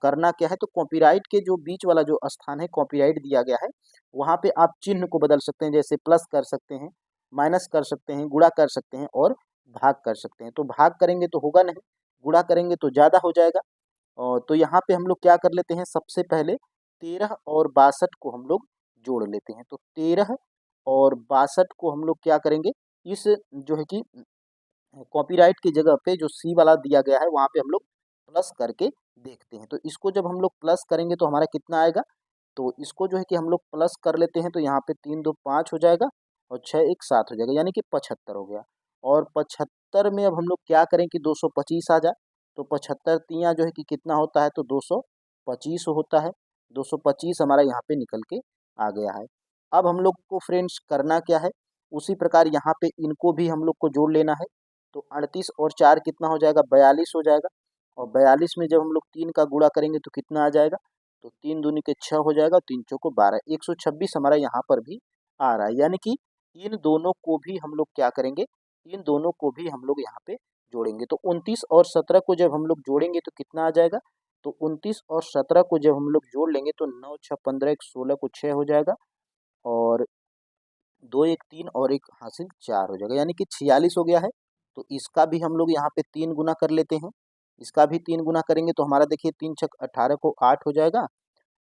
S1: करना क्या है, तो कॉपीराइट के जो बीच वाला जो स्थान है कॉपीराइट दिया गया है, वहाँ पे आप चिन्ह को बदल सकते हैं, जैसे प्लस कर सकते हैं, माइनस कर सकते हैं, गुणा कर सकते हैं और भाग कर सकते हैं। तो भाग करेंगे तो होगा नहीं, गुणा करेंगे तो ज़्यादा हो जाएगा। तो यहाँ पे हम लोग क्या कर लेते हैं, सबसे पहले 13 और 62 को हम लोग जोड़ लेते हैं। तो 13 और 62 को हम लोग क्या करेंगे, इस जो है कि कॉपीराइट की जगह पे जो सी वाला दिया गया है वहाँ पे हम लोग प्लस करके देखते हैं। तो इसको जब हम लोग प्लस करेंगे तो हमारा कितना आएगा, तो इसको जो है कि हम लोग प्लस कर लेते हैं, तो यहाँ पे 3 2 5 हो जाएगा और 6 1 7 हो जाएगा, यानी कि 75 हो गया। और 75 में अब हम लोग क्या करें कि 225 आ जाए, तो 75 तियाँ जो है कि कितना होता है, तो 225 होता है। 225 हमारा यहाँ पे निकल के आ गया है। अब हम लोग को फ्रेंड्स करना क्या है, उसी प्रकार यहाँ पे इनको भी हम लोग को जोड़ लेना है। तो 38 और 4 कितना हो जाएगा, 42 हो जाएगा। और 42 में जब हम लोग 3 का गुणा करेंगे तो कितना आ जाएगा, तो 3 दूनी के 6 हो जाएगा, 3 चौको 12, 126 हमारा यहाँ पर भी आ रहा है। यानी कि इन दोनों को भी हम लोग क्या करेंगे, इन दोनों को भी हम लोग यहाँ पे जोड़ेंगे। तो 29 और 17 को जब हम लोग जोड़ेंगे तो कितना आ जाएगा, तो 29 और 17 को जब हम लोग जोड़ लेंगे तो 9 6 15 1 16 को 6 हो जाएगा, और 2 1 3 और 1 हासिल 4 हो जाएगा, यानी कि 46 हो गया है। तो इसका भी हम लोग यहाँ पे 3 गुना कर लेते हैं। इसका भी 3 गुना करेंगे तो हमारा देखिए 3 छक 18 को 8 हो जाएगा,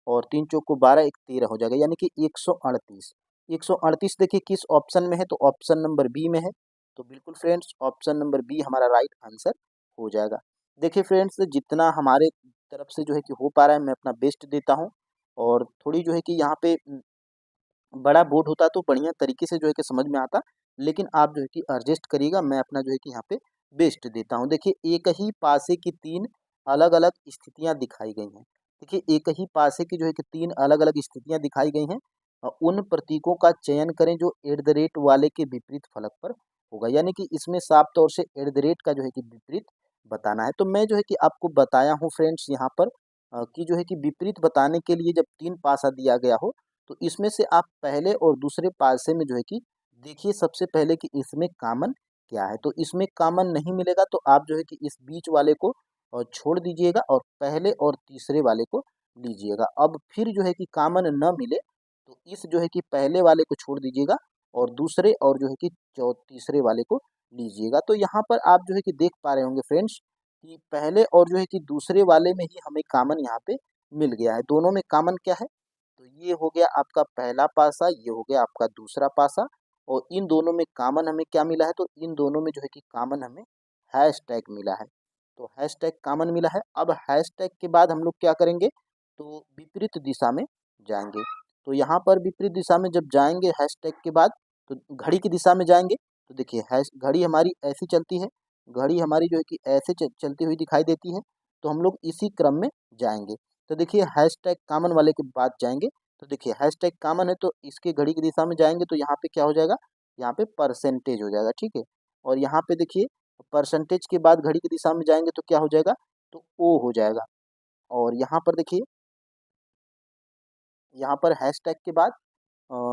S1: और 3 चौक को 12 1 13 हो जाएगा, यानी कि 138। 138 देखिए किस ऑप्शन में है, तो ऑप्शन नंबर बी में है। तो बिल्कुल फ्रेंड्स ऑप्शन नंबर बी हमारा राइट आंसर हो जाएगा। देखिए फ्रेंड्स, जितना हमारे तरफ से जो है कि हो पा रहा है मैं अपना बेस्ट देता हूँ। और थोड़ी जो है कि यहाँ पे बड़ा बोर्ड होता तो बढ़िया तरीके से जो है कि समझ में आता, लेकिन आप जो है कि एडजस्ट करिएगा, मैं अपना जो है कि यहाँ पे बेस्ट देता हूँ। देखिए एक ही पासे की 3 अलग-अलग स्थितियाँ दिखाई गई हैं। देखिए एक ही पासे की जो है कि 3 अलग-अलग स्थितियाँ दिखाई गई हैं। उन प्रतीकों का चयन करें जो एट द रेट वाले के विपरीत फलक पर होगा, यानी कि इसमें साफ तौर से एट द रेट का जो है कि विपरीत बताना है। तो मैं जो है कि आपको बताया हूँ फ्रेंड्स यहाँ पर कि जो है कि विपरीत बताने के लिए जब 3 पासा दिया गया हो, तो इसमें से आप पहले और दूसरे पासे में जो है कि देखिए सबसे पहले कि इसमें कॉमन क्या है। तो इसमें कॉमन नहीं मिलेगा तो आप जो है कि इस बीच वाले को छोड़ दीजिएगा और पहले और तीसरे वाले को लीजिएगा। अब फिर जो है कि कॉमन न मिले तो इस जो है कि पहले वाले को छोड़ दीजिएगा और दूसरे और जो है कि तीसरे वाले को लीजिएगा। तो यहाँ पर आप जो है कि देख पा रहे होंगे फ्रेंड्स कि पहले और जो है कि दूसरे वाले में ही हमें कॉमन यहाँ पे मिल गया है। दोनों में कॉमन क्या है, तो ये हो गया आपका पहला पासा, ये हो गया आपका दूसरा पासा, और इन दोनों में कॉमन हमें क्या मिला है, तो इन दोनों में जो है कि कॉमन हमें हैशटैग मिला है। तो हैशटैग कॉमन मिला है। अब हैशटैग के बाद हम लोग क्या करेंगे, तो विपरीत दिशा में जाएंगे। तो यहाँ पर विपरीत दिशा में जब जाएंगे हैशटैग के बाद, तो घड़ी की दिशा में जाएंगे। तो देखिए हैश घड़ी हमारी ऐसी चलती है, घड़ी हमारी जो है कि ऐसे चलती हुई दिखाई देती है। तो हम लोग इसी क्रम में जाएंगे। तो देखिए हैशटैग कॉमन वाले के बाद जाएंगे। तो देखिए हैशटैग कॉमन है तो इसके घड़ी की दिशा में जाएंगे तो यहाँ पे क्या हो जाएगा, यहाँ पे परसेंटेज हो जाएगा, ठीक है। और यहाँ पे देखिए परसेंटेज के बाद घड़ी की दिशा में जाएंगे तो क्या हो जाएगा, तो ओ हो जाएगा। और यहाँ पर देखिए, यहाँ पर हैशटैग के बाद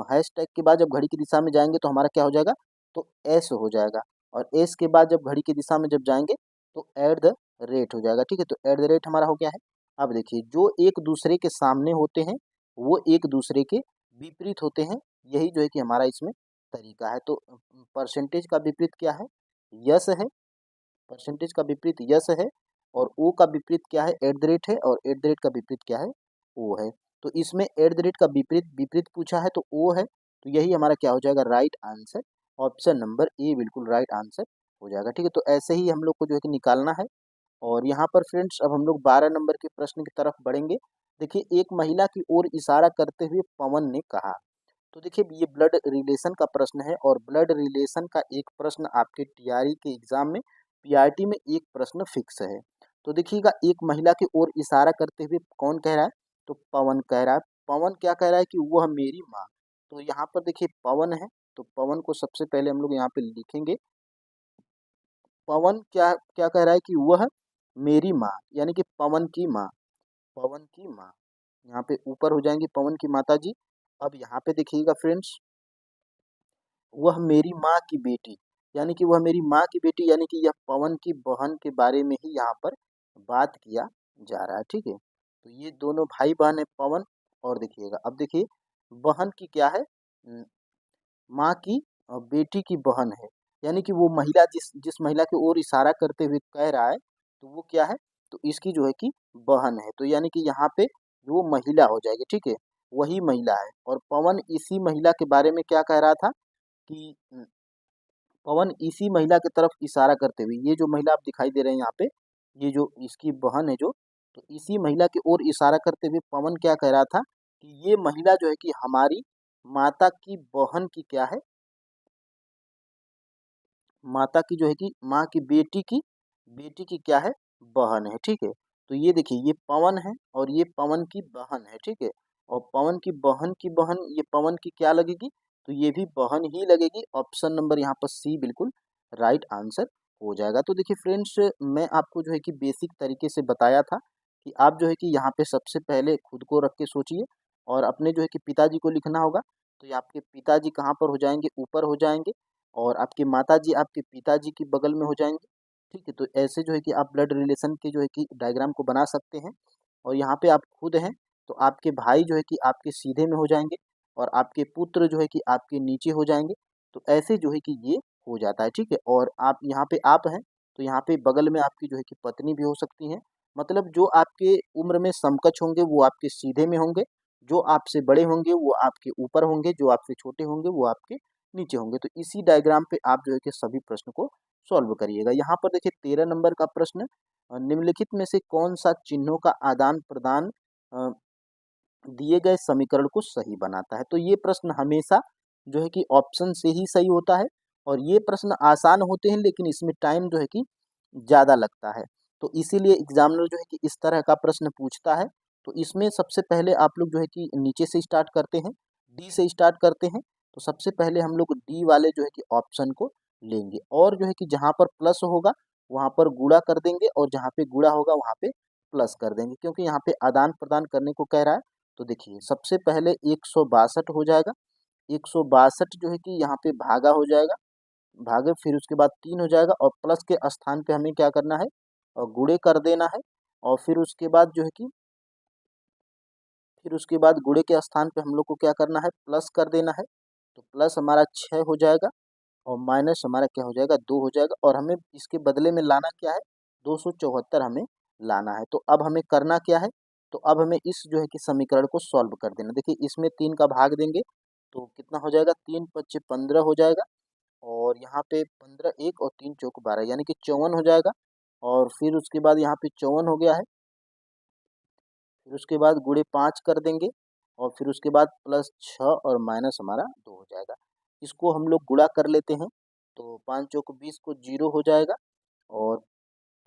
S1: हैश टैग के बाद जब घड़ी की दिशा में जाएंगे तो हमारा क्या हो जाएगा, तो एस हो जाएगा। और एस के बाद जब घड़ी की दिशा में जब जाएंगे तो एट द रेट हो जाएगा। ठीक है, तो एट द रेट हमारा हो गया है। अब देखिए, जो एक दूसरे के सामने होते हैं वो एक दूसरे के विपरीत होते हैं, यही जो है कि हमारा इसमें तरीका है। तो परसेंटेज का विपरीत क्या है, यस है। परसेंटेज का विपरीत यस है, और ओ का विपरीत क्या है, एट द रेट है, और एट द रेट का विपरीत क्या है, ओ है। तो इसमें एट द रेट का विपरीत विपरीत पूछा है तो ओ है, तो यही हमारा क्या हो जाएगा, राइट आंसर। ऑप्शन नंबर ए बिल्कुल राइट आंसर हो जाएगा। ठीक है, तो ऐसे ही हम लोग को जो है कि निकालना है। और यहाँ पर फ्रेंड्स अब हम लोग 12 नंबर के प्रश्न की तरफ बढ़ेंगे। देखिए, एक महिला की ओर इशारा करते हुए पवन ने कहा। तो देखिए, ये ब्लड रिलेशन का प्रश्न है, और ब्लड रिलेशन का एक प्रश्न आपके टीआरई के एग्जाम में, पीआरटी में एक प्रश्न फिक्स है। तो देखिएगा, एक महिला की ओर इशारा करते हुए कौन कह रहा है, तो पवन कह रहा है। पवन क्या कह रहा है कि वह मेरी माँ। तो यहाँ पर देखिए पवन है, तो पवन को सबसे पहले हम लोग यहाँ पे लिखेंगे। पवन क्या क्या कह रहा है कि वह मेरी माँ, यानी कि पवन की माँ, पवन की माँ। यहाँ पे ऊपर हो जाएंगी पवन की माता जी। अब यहाँ पे देखिएगा फ्रेंड्स, वह मेरी माँ की बेटी, यानी कि वह मेरी माँ की बेटी, यानी कि यह पवन की बहन के बारे में ही यहाँ पर बात किया जा रहा है। ठीक है, तो ये दोनों भाई बहन है, पवन। और देखिएगा, अब देखिए बहन की क्या है, माँ की बेटी की बहन है, यानी कि वो महिला जिस जिस महिला की ओर इशारा करते हुए कह रहा है, तो वो क्या है, तो इसकी जो है कि बहन है। तो यानी कि यहाँ पे वो महिला हो जाएगी। ठीक है, वही महिला है, और पवन इसी महिला के बारे में क्या कह रहा था कि पवन इसी महिला की तरफ इशारा करते हुए, ये जो महिला आप दिखाई दे रहे हैं यहाँ पे, ये जो इसकी बहन है जो, तो इसी महिला की ओर इशारा करते हुए पवन क्या कह रहा था कि ये महिला जो है कि हमारी माता की बहन की क्या है, माता की जो है कि माँ की बेटी की क्या है, बहन है। ठीक है, तो ये देखिए, ये पवन है और ये पवन की बहन है। ठीक है, और पवन की बहन, ये पवन की क्या लगेगी, तो ये भी बहन ही लगेगी। ऑप्शन नंबर यहाँ पर सी बिल्कुल राइट आंसर हो जाएगा। तो देखिए फ्रेंड्स, मैं आपको जो है कि बेसिक तरीके से बताया था कि आप जो है कि यहाँ पे सबसे पहले खुद को रख के सोचिए, और अपने जो है कि पिताजी को लिखना होगा। तो ये आपके पिताजी कहाँ पर हो जाएंगे, ऊपर हो जाएंगे, और आपकी माताजी आपके पिताजी की बगल में हो जाएंगे। ठीक है, तो ऐसे जो है कि आप ब्लड रिलेशन के जो है कि डायग्राम को बना सकते हैं। और यहाँ पे आप खुद हैं, तो आपके भाई जो है कि आपके सीधे में हो जाएंगे, और आपके पुत्र जो है कि आपके नीचे हो जाएंगे। तो ऐसे जो है कि ये हो जाता है। ठीक है, और आप यहाँ पे आप हैं, तो यहाँ पे बगल में आपकी जो है कि पत्नी भी हो सकती हैं। मतलब जो आपके उम्र में समकक्ष होंगे वो आपके सीधे में होंगे, जो आपसे बड़े होंगे वो आपके ऊपर होंगे, जो आपसे छोटे होंगे वो आपके नीचे होंगे। तो इसी डायग्राम पे आप जो है कि सभी प्रश्न को सॉल्व करिएगा। यहाँ पर देखिए 13 नंबर का प्रश्न, निम्नलिखित में से कौन सा चिन्हों का आदान प्रदान दिए गए समीकरण को सही बनाता है। तो ये प्रश्न हमेशा जो है कि ऑप्शन से ही सही होता है, और ये प्रश्न आसान होते हैं लेकिन इसमें टाइम जो है कि ज़्यादा लगता है। तो इसीलिए एग्जामिनर जो है कि इस तरह का प्रश्न पूछता है। तो इसमें सबसे पहले आप लोग जो है कि नीचे से स्टार्ट करते हैं, डी से स्टार्ट करते हैं। तो सबसे पहले हम लोग डी वाले जो है कि ऑप्शन को लेंगे, और जो है कि जहाँ पर प्लस होगा वहाँ पर गुणा कर देंगे, और जहाँ पे गुणा होगा वहाँ पे प्लस कर देंगे, क्योंकि यहाँ पे आदान प्रदान करने को कह रहा है। तो देखिए, सबसे पहले 162 हो जाएगा, 162 जो है कि यहाँ पे भागा हो जाएगा, भागे फिर उसके बाद 3 हो जाएगा, और प्लस के स्थान पे हमें क्या करना है, और गुणे कर देना है। और फिर उसके बाद जो है कि फिर उसके बाद गुणे के स्थान पे हम लोग को क्या करना है, प्लस कर देना है। तो प्लस हमारा 6 हो जाएगा, और माइनस हमारा क्या हो जाएगा, 2 हो जाएगा, और हमें इसके बदले में लाना क्या है, 274 हमें लाना है। तो अब हमें करना क्या है, तो अब हमें इस जो है कि समीकरण को सॉल्व कर देना। देखिए, इसमें 3 का भाग देंगे तो कितना हो जाएगा, 3 पच्चे 15 हो जाएगा, और यहाँ पे 15 1 और 3 चौक 12, यानी कि 54 हो जाएगा। और फिर उसके बाद यहाँ पे 54 हो गया है, फिर उसके बाद गुणे 5 कर देंगे, और फिर उसके बाद प्लस 6 और माइनस हमारा 2 हो जाएगा। इसको हम लोग गुणा कर लेते हैं, तो 5 चौक 20 को 0 हो जाएगा, और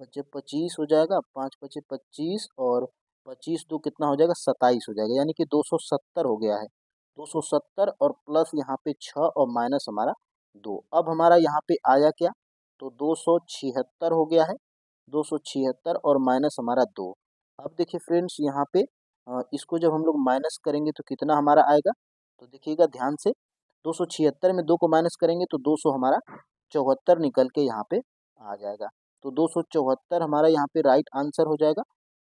S1: पच्चे 25 हो जाएगा, 5 पच्चे 25, और 25 दो कितना हो जाएगा, 27 हो जाएगा, यानी कि 270 हो गया है। 270 और प्लस यहाँ पे 6 और माइनस हमारा 2। अब हमारा यहाँ पे आया क्या, तो 276 हो गया है, 276 और माइनस हमारा 2। अब देखिए फ्रेंड्स, यहाँ पे इसको जब हम लोग माइनस करेंगे तो कितना हमारा आएगा, तो देखिएगा ध्यान से, 276 में 2 को माइनस करेंगे तो 200 हमारा 74 निकल के यहाँ पे आ जाएगा। तो 274 हमारा यहाँ पे राइट आंसर हो जाएगा,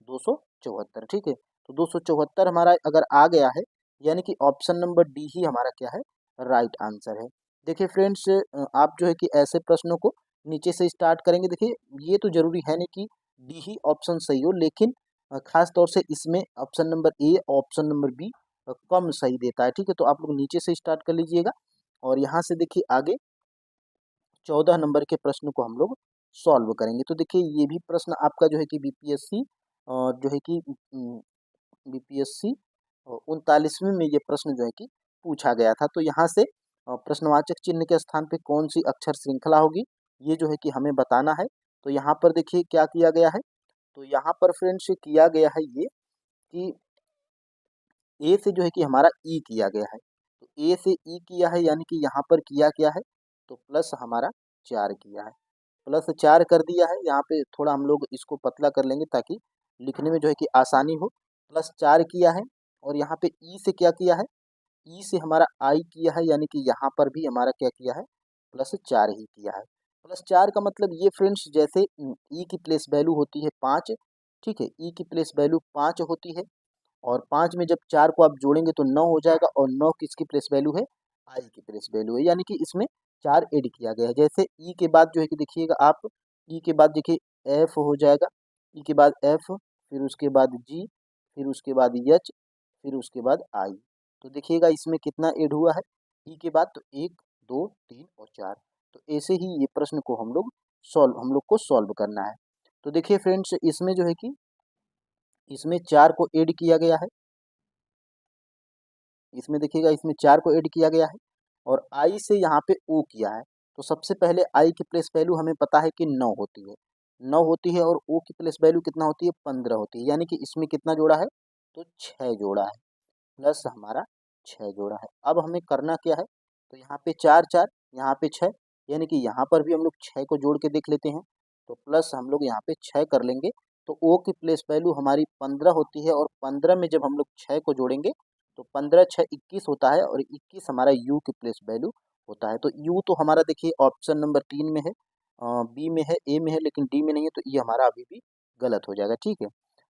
S1: 274। ठीक है, तो 274 हमारा अगर आ गया है, यानी कि ऑप्शन नंबर डी ही हमारा क्या है, राइट आंसर है। देखिए फ्रेंड्स, आप जो है कि ऐसे प्रश्नों को नीचे से स्टार्ट करेंगे। देखिए ये तो जरूरी है नहीं कि डी ही ऑप्शन सही हो, लेकिन खास तौर से इसमें option number A, option number B कम सही देता है। ठीक है, तो आप लोग नीचे से स्टार्ट कर लीजिएगा और यहाँ से देखिए आगे 14 नंबर के प्रश्न को हम लोग सॉल्व करेंगे। तो देखिए ये भी प्रश्न आपका जो है कि बीपीएससी जो है कि बीपीएससी 39वीं में ये प्रश्न जो है कि पूछा गया था। तो यहाँ से प्रश्नवाचक चिन्ह के स्थान पे कौन सी अक्षर श्रृंखला होगी, ये जो है कि हमें बताना है। तो यहाँ पर देखिए क्या किया गया है, तो यहाँ पर फ्रेंड्स किया गया है ये कि ए से जो है कि हमारा ई किया गया है। तो ए से ई किया है, यानी कि यहाँ पर किया क्या है, तो प्लस हमारा 4 किया है, प्लस 4 कर दिया है। यहाँ पे थोड़ा हम लोग इसको पतला कर लेंगे ताकि लिखने में जो है कि आसानी हो। प्लस 4 किया है और यहाँ पे ई से क्या किया है, ई से हमारा आई किया है, यानी कि यहाँ पर भी हमारा क्या किया है, प्लस 4 ही किया है। प्लस 4 का मतलब ये फ्रेंड्स, जैसे ई की प्लेस वैल्यू होती है 5। ठीक है, ई की प्लेस वैल्यू 5 होती है और 5 में जब 4 को आप जोड़ेंगे तो 9 हो जाएगा और 9 किसकी प्लेस वैल्यू है, आई की प्लेस वैल्यू है, यानी कि इसमें 4 ऐड किया गया है। जैसे ई के बाद जो है कि देखिएगा आप, ई के बाद देखिए एफ हो जाएगा, ई के बाद एफ, फिर उसके बाद जी, फिर उसके बाद एच, फिर उसके बाद आई। तो देखिएगा इसमें कितना ऐड हुआ है ई के बाद, तो 1 2 3 और 4। तो ऐसे ही ये प्रश्न को हम लोग को सॉल्व करना है। तो देखिए फ्रेंड्स, इसमें जो है कि इसमें 4 को ऐड किया गया है, इसमें देखिएगा इसमें 4 को ऐड किया गया है और आई से यहाँ पे ओ किया है। तो सबसे पहले आई की प्लेस वैल्यू हमें पता है कि 9 होती है, 9 होती है, और ओ की प्लेस वैल्यू कितना होती है, 15 होती है, यानी कि इसमें कितना जोड़ा है, तो 6 जोड़ा है, प्लस हमारा 6 जोड़ा है। अब हमें करना क्या है, तो यहाँ पे 4 4, यहाँ पे 6, यानी कि यहाँ पर भी हम लोग 6 को जोड़ के देख लेते हैं। तो प्लस हम लोग यहाँ पे 6 कर लेंगे, तो ओ की प्लेस वैल्यू हमारी 15 होती है और 15 में जब हम लोग 6 को जोड़ेंगे तो 15 6 21 होता है और 21 हमारा यू की प्लेस वैल्यू होता है। तो यू तो हमारा देखिए ऑप्शन नंबर 3 में है, बी में है, ए में है, लेकिन डी में नहीं है, तो ये हमारा अभी भी गलत हो जाएगा। ठीक है,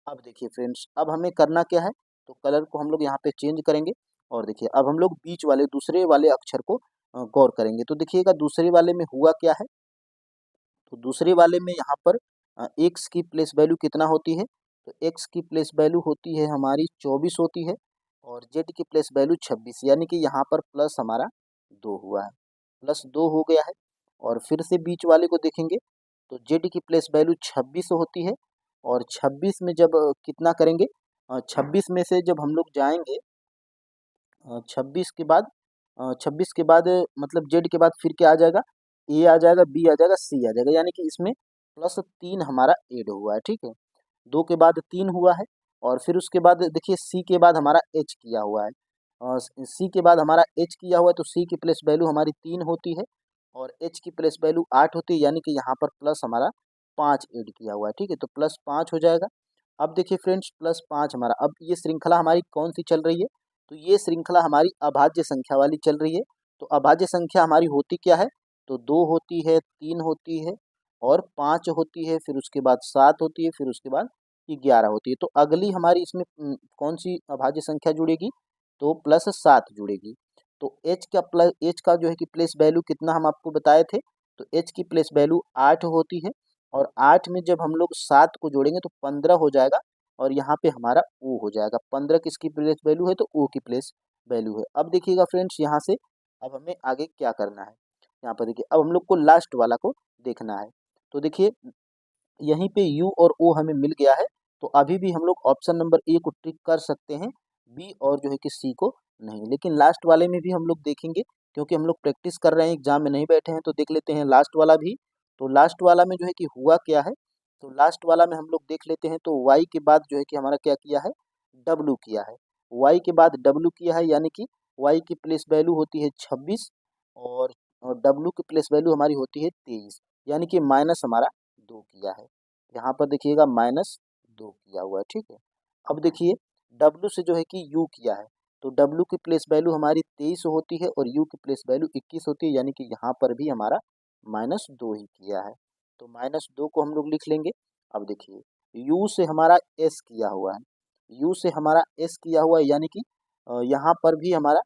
S1: अब देखिए फ्रेंड्स, अब हमें करना क्या है, तो कलर को हम लोग यहाँ पे चेंज करेंगे और देखिए अब हम लोग बीच वाले दूसरे वाले अक्षर को गौर करेंगे। तो देखिएगा दूसरे वाले में हुआ क्या है, तो दूसरे वाले में यहाँ पर एक्स की प्लेस वैल्यू कितना होती है, तो एक्स की प्लेस वैल्यू होती है हमारी 24 होती है और जेड की प्लेस वैल्यू 26, यानी कि यहाँ पर प्लस हमारा 2 हुआ है, प्लस 2 हो गया है। और फिर से बीच वाले को देखेंगे तो जेड की प्लेस वैल्यू 26 होती है और 26 में जब कितना करेंगे, 26 में से जब हम लोग जाएंगे 26 के बाद, 26 के बाद मतलब जेड के बाद फिर क्या आ जाएगा, ए आ जाएगा, बी आ जाएगा, सी आ जाएगा, यानी कि इसमें प्लस 3 हमारा ऐड हुआ है। ठीक है, 2 के बाद 3 हुआ है और फिर उसके बाद देखिए सी के बाद हमारा एच किया हुआ है, और सी के बाद हमारा एच किया हुआ है, तो सी की प्लेस वैल्यू हमारी 3 होती है और एच की प्लेस वैल्यू 8 होती है, यानी कि यहाँ पर प्लस हमारा 5 ऐड किया हुआ है। ठीक है, तो प्लस 5 हो जाएगा। अब देखिए फ्रेंड्स, प्लस 5 हमारा, अब ये श्रृंखला हमारी कौन सी चल रही है, तो ये श्रृंखला हमारी अभाज्य संख्या वाली चल रही है। तो अभाज्य संख्या हमारी होती क्या है, तो 2 होती है, 3 होती है और 5 होती है, फिर उसके बाद 7 होती है, फिर उसके बाद 11 होती है। तो अगली हमारी इसमें कौन सी अभाज्य संख्या जुड़ेगी, तो प्लस 7 जुड़ेगी। तो एच का जो है कि प्लेस वैल्यू कितना हम आपको बताए थे, तो एच की प्लेस वैल्यू 8 होती है और 8 में जब हम लोग 7 को जोड़ेंगे तो 15 हो जाएगा और यहाँ पे हमारा ओ हो जाएगा। 15 किसकी प्लेस वैल्यू है, तो ओ की प्लेस वैल्यू है। अब देखिएगा फ्रेंड्स, यहाँ से अब हमें आगे क्या करना है, यहाँ पर देखिए अब हम लोग को लास्ट वाला को देखना है। तो देखिए यहीं पे यू और ओ हमें मिल गया है, तो अभी भी हम लोग ऑप्शन नंबर ए को टिक कर सकते हैं, बी और जो है कि सी को नहीं। लेकिन लास्ट वाले में भी हम लोग देखेंगे, क्योंकि हम लोग प्रैक्टिस कर रहे हैं, एग्जाम में नहीं बैठे हैं, तो देख लेते हैं लास्ट वाला भी। तो लास्ट वाला में जो है कि हुआ क्या है, तो लास्ट वाला में हम लोग देख लेते हैं, तो वाई के बाद जो है कि हमारा क्या किया है, डब्लू किया है, वाई के बाद डब्लू किया है, यानी कि वाई की प्लेस वैल्यू होती है 26 और डब्लू की प्लेस वैल्यू हमारी होती है 23, यानी कि माइनस हमारा 2 किया है। यहाँ पर देखिएगा -2 किया हुआ है। ठीक है, अब देखिए डब्लू से जो है कि यू किया है, तो W की प्लेस वैल्यू हमारी 23 होती है और U की प्लेस वैल्यू 21 होती है, यानी कि यहाँ पर भी हमारा -2 ही किया है। तो -2 को हम लोग लिख लेंगे। अब देखिए U से हमारा S किया हुआ है, U से हमारा S किया हुआ है, यानी कि यहाँ पर भी हमारा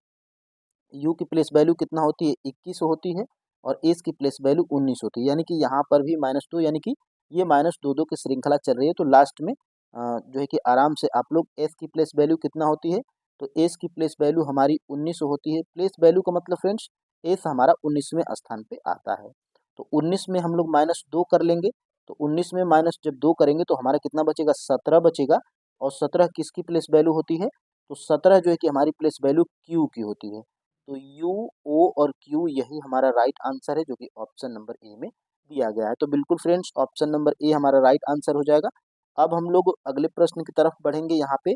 S1: U की प्लेस वैल्यू कितना होती है, 21 होती है और S की प्लेस वैल्यू 19 होती है, यानी कि यहाँ पर भी -2, यानी कि ये -2 की श्रृंखला चल रही है। तो लास्ट में जो है कि आराम से आप लोग S की प्लेस वैल्यू कितना होती है, तो S की प्लेस वैल्यू हमारी 19 होती है। प्लेस वैल्यू का मतलब फ्रेंड्स S हमारा 19वें स्थान पे आता है। तो 19 में हम लोग -2 कर लेंगे, तो 19 में माइनस जब 2 करेंगे तो हमारा कितना बचेगा, 17 बचेगा। और 17 किसकी प्लेस वैल्यू होती है, तो 17 जो है कि हमारी प्लेस वैल्यू Q की होती है। तो U, O और Q यही हमारा राइट आंसर है, जो कि ऑप्शन नंबर ए में दिया गया है। तो बिल्कुल फ्रेंड्स ऑप्शन नंबर ए हमारा राइट आंसर हो जाएगा। अब हम लोग अगले प्रश्न की तरफ बढ़ेंगे, यहाँ पे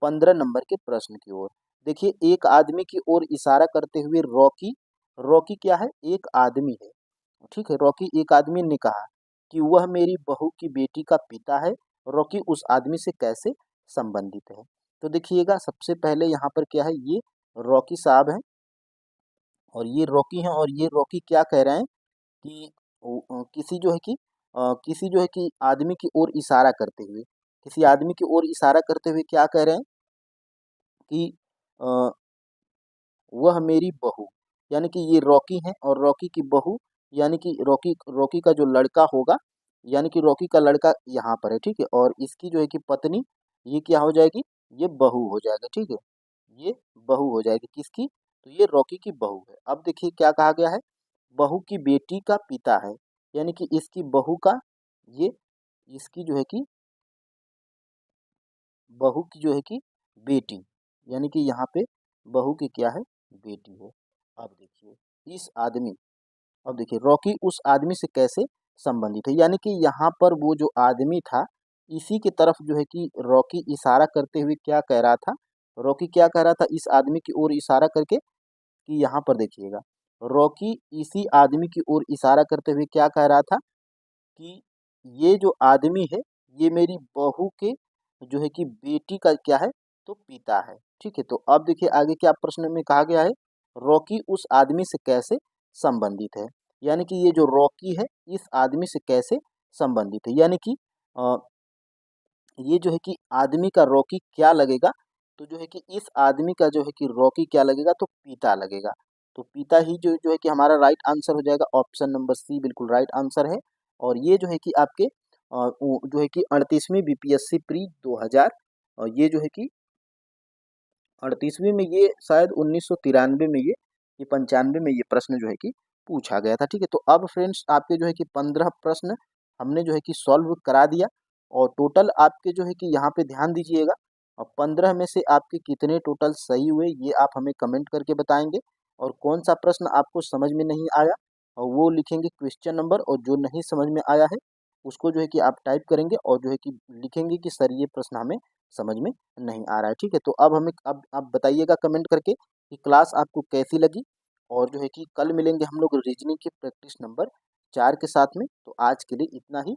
S1: 15 नंबर के प्रश्न की ओर। देखिए एक आदमी की ओर इशारा करते हुए रॉकी, रॉकी क्या है, एक आदमी है, ठीक है। रॉकी एक आदमी ने कहा कि वह मेरी बहू की बेटी का पिता है। रॉकी उस आदमी से कैसे संबंधित है। तो देखिएगा सबसे पहले यहाँ पर क्या है, ये रॉकी साहब हैं और ये रॉकी हैं, और ये रॉकी क्या कह रहे हैं कि किसी जो है कि किसी जो है कि आदमी की ओर इशारा करते हुए, किसी आदमी की ओर इशारा करते हुए क्या कह रहे हैं कि अ, वह मेरी बहू, यानी कि ये रॉकी हैं और रॉकी की बहू, यानी कि रॉकी रॉकी का जो लड़का होगा, यानी कि रॉकी का लड़का यहाँ पर है, ठीक है। और इसकी जो है कि पत्नी, ये क्या हो जाएगी, ये बहू हो जाएगा, ठीक है। ये बहू हो जाएगी किसकी, तो ये रॉकी की बहू है। अब देखिए क्या कहा गया है, बहू की बेटी का पिता है, यानी कि इसकी बहू का, ये इसकी जो है कि बहू की जो है कि बेटी, यानी कि यहाँ पे बहू की क्या है, बेटी है। अब देखिए इस आदमी, अब देखिए रॉकी उस आदमी से कैसे संबंधित है, यानी कि यहाँ पर वो जो आदमी था, इसी की तरफ जो है कि रॉकी इशारा करते हुए क्या कह रहा था, रॉकी क्या कह रहा था इस आदमी की ओर इशारा करके, कि यहाँ पर देखिएगा रॉकी इसी आदमी की ओर इशारा करते हुए क्या कह रहा था कि ये जो आदमी है, ये मेरी बहू के जो है कि बेटी का क्या है, तो पिता है, ठीक है। तो अब देखिए आगे क्या प्रश्न में कहा गया है, रॉकी उस आदमी से कैसे संबंधित है, यानी कि ये जो रॉकी है इस आदमी से कैसे संबंधित है, यानी कि ये जो है कि आदमी का रॉकी क्या लगेगा, तो जो है कि इस आदमी का जो है कि रॉकी क्या लगेगा, तो पिता लगेगा। तो पिता ही जो जो है कि हमारा राइट आंसर हो जाएगा, ऑप्शन नंबर सी बिल्कुल राइट आंसर है। और ये जो है कि आपके जो है कि 38वीं बीपीएससी प्री 2000, और ये जो है कि 38वीं में, ये शायद 1993 में, ये 95 में ये प्रश्न जो है कि पूछा गया था, ठीक है। तो अब फ्रेंड्स आपके जो है कि 15 प्रश्न हमने जो है कि सॉल्व करा दिया, और टोटल आपके जो है कि यहाँ पे ध्यान दीजिएगा, और 15 में से आपके कितने टोटल सही हुए ये आप हमें कमेंट करके बताएंगे, और कौन सा प्रश्न आपको समझ में नहीं आया और वो लिखेंगे क्वेश्चन नंबर, और जो नहीं समझ में आया है उसको जो है कि आप टाइप करेंगे और जो है कि लिखेंगे कि सर ये प्रश्न हमें समझ में नहीं आ रहा है, ठीक है। तो अब हमें, अब आप बताइएगा कमेंट करके कि क्लास आपको कैसी लगी, और जो है कि कल मिलेंगे हम लोग रीजनिंग के प्रैक्टिस नंबर 4 के साथ में। तो आज के लिए इतना ही।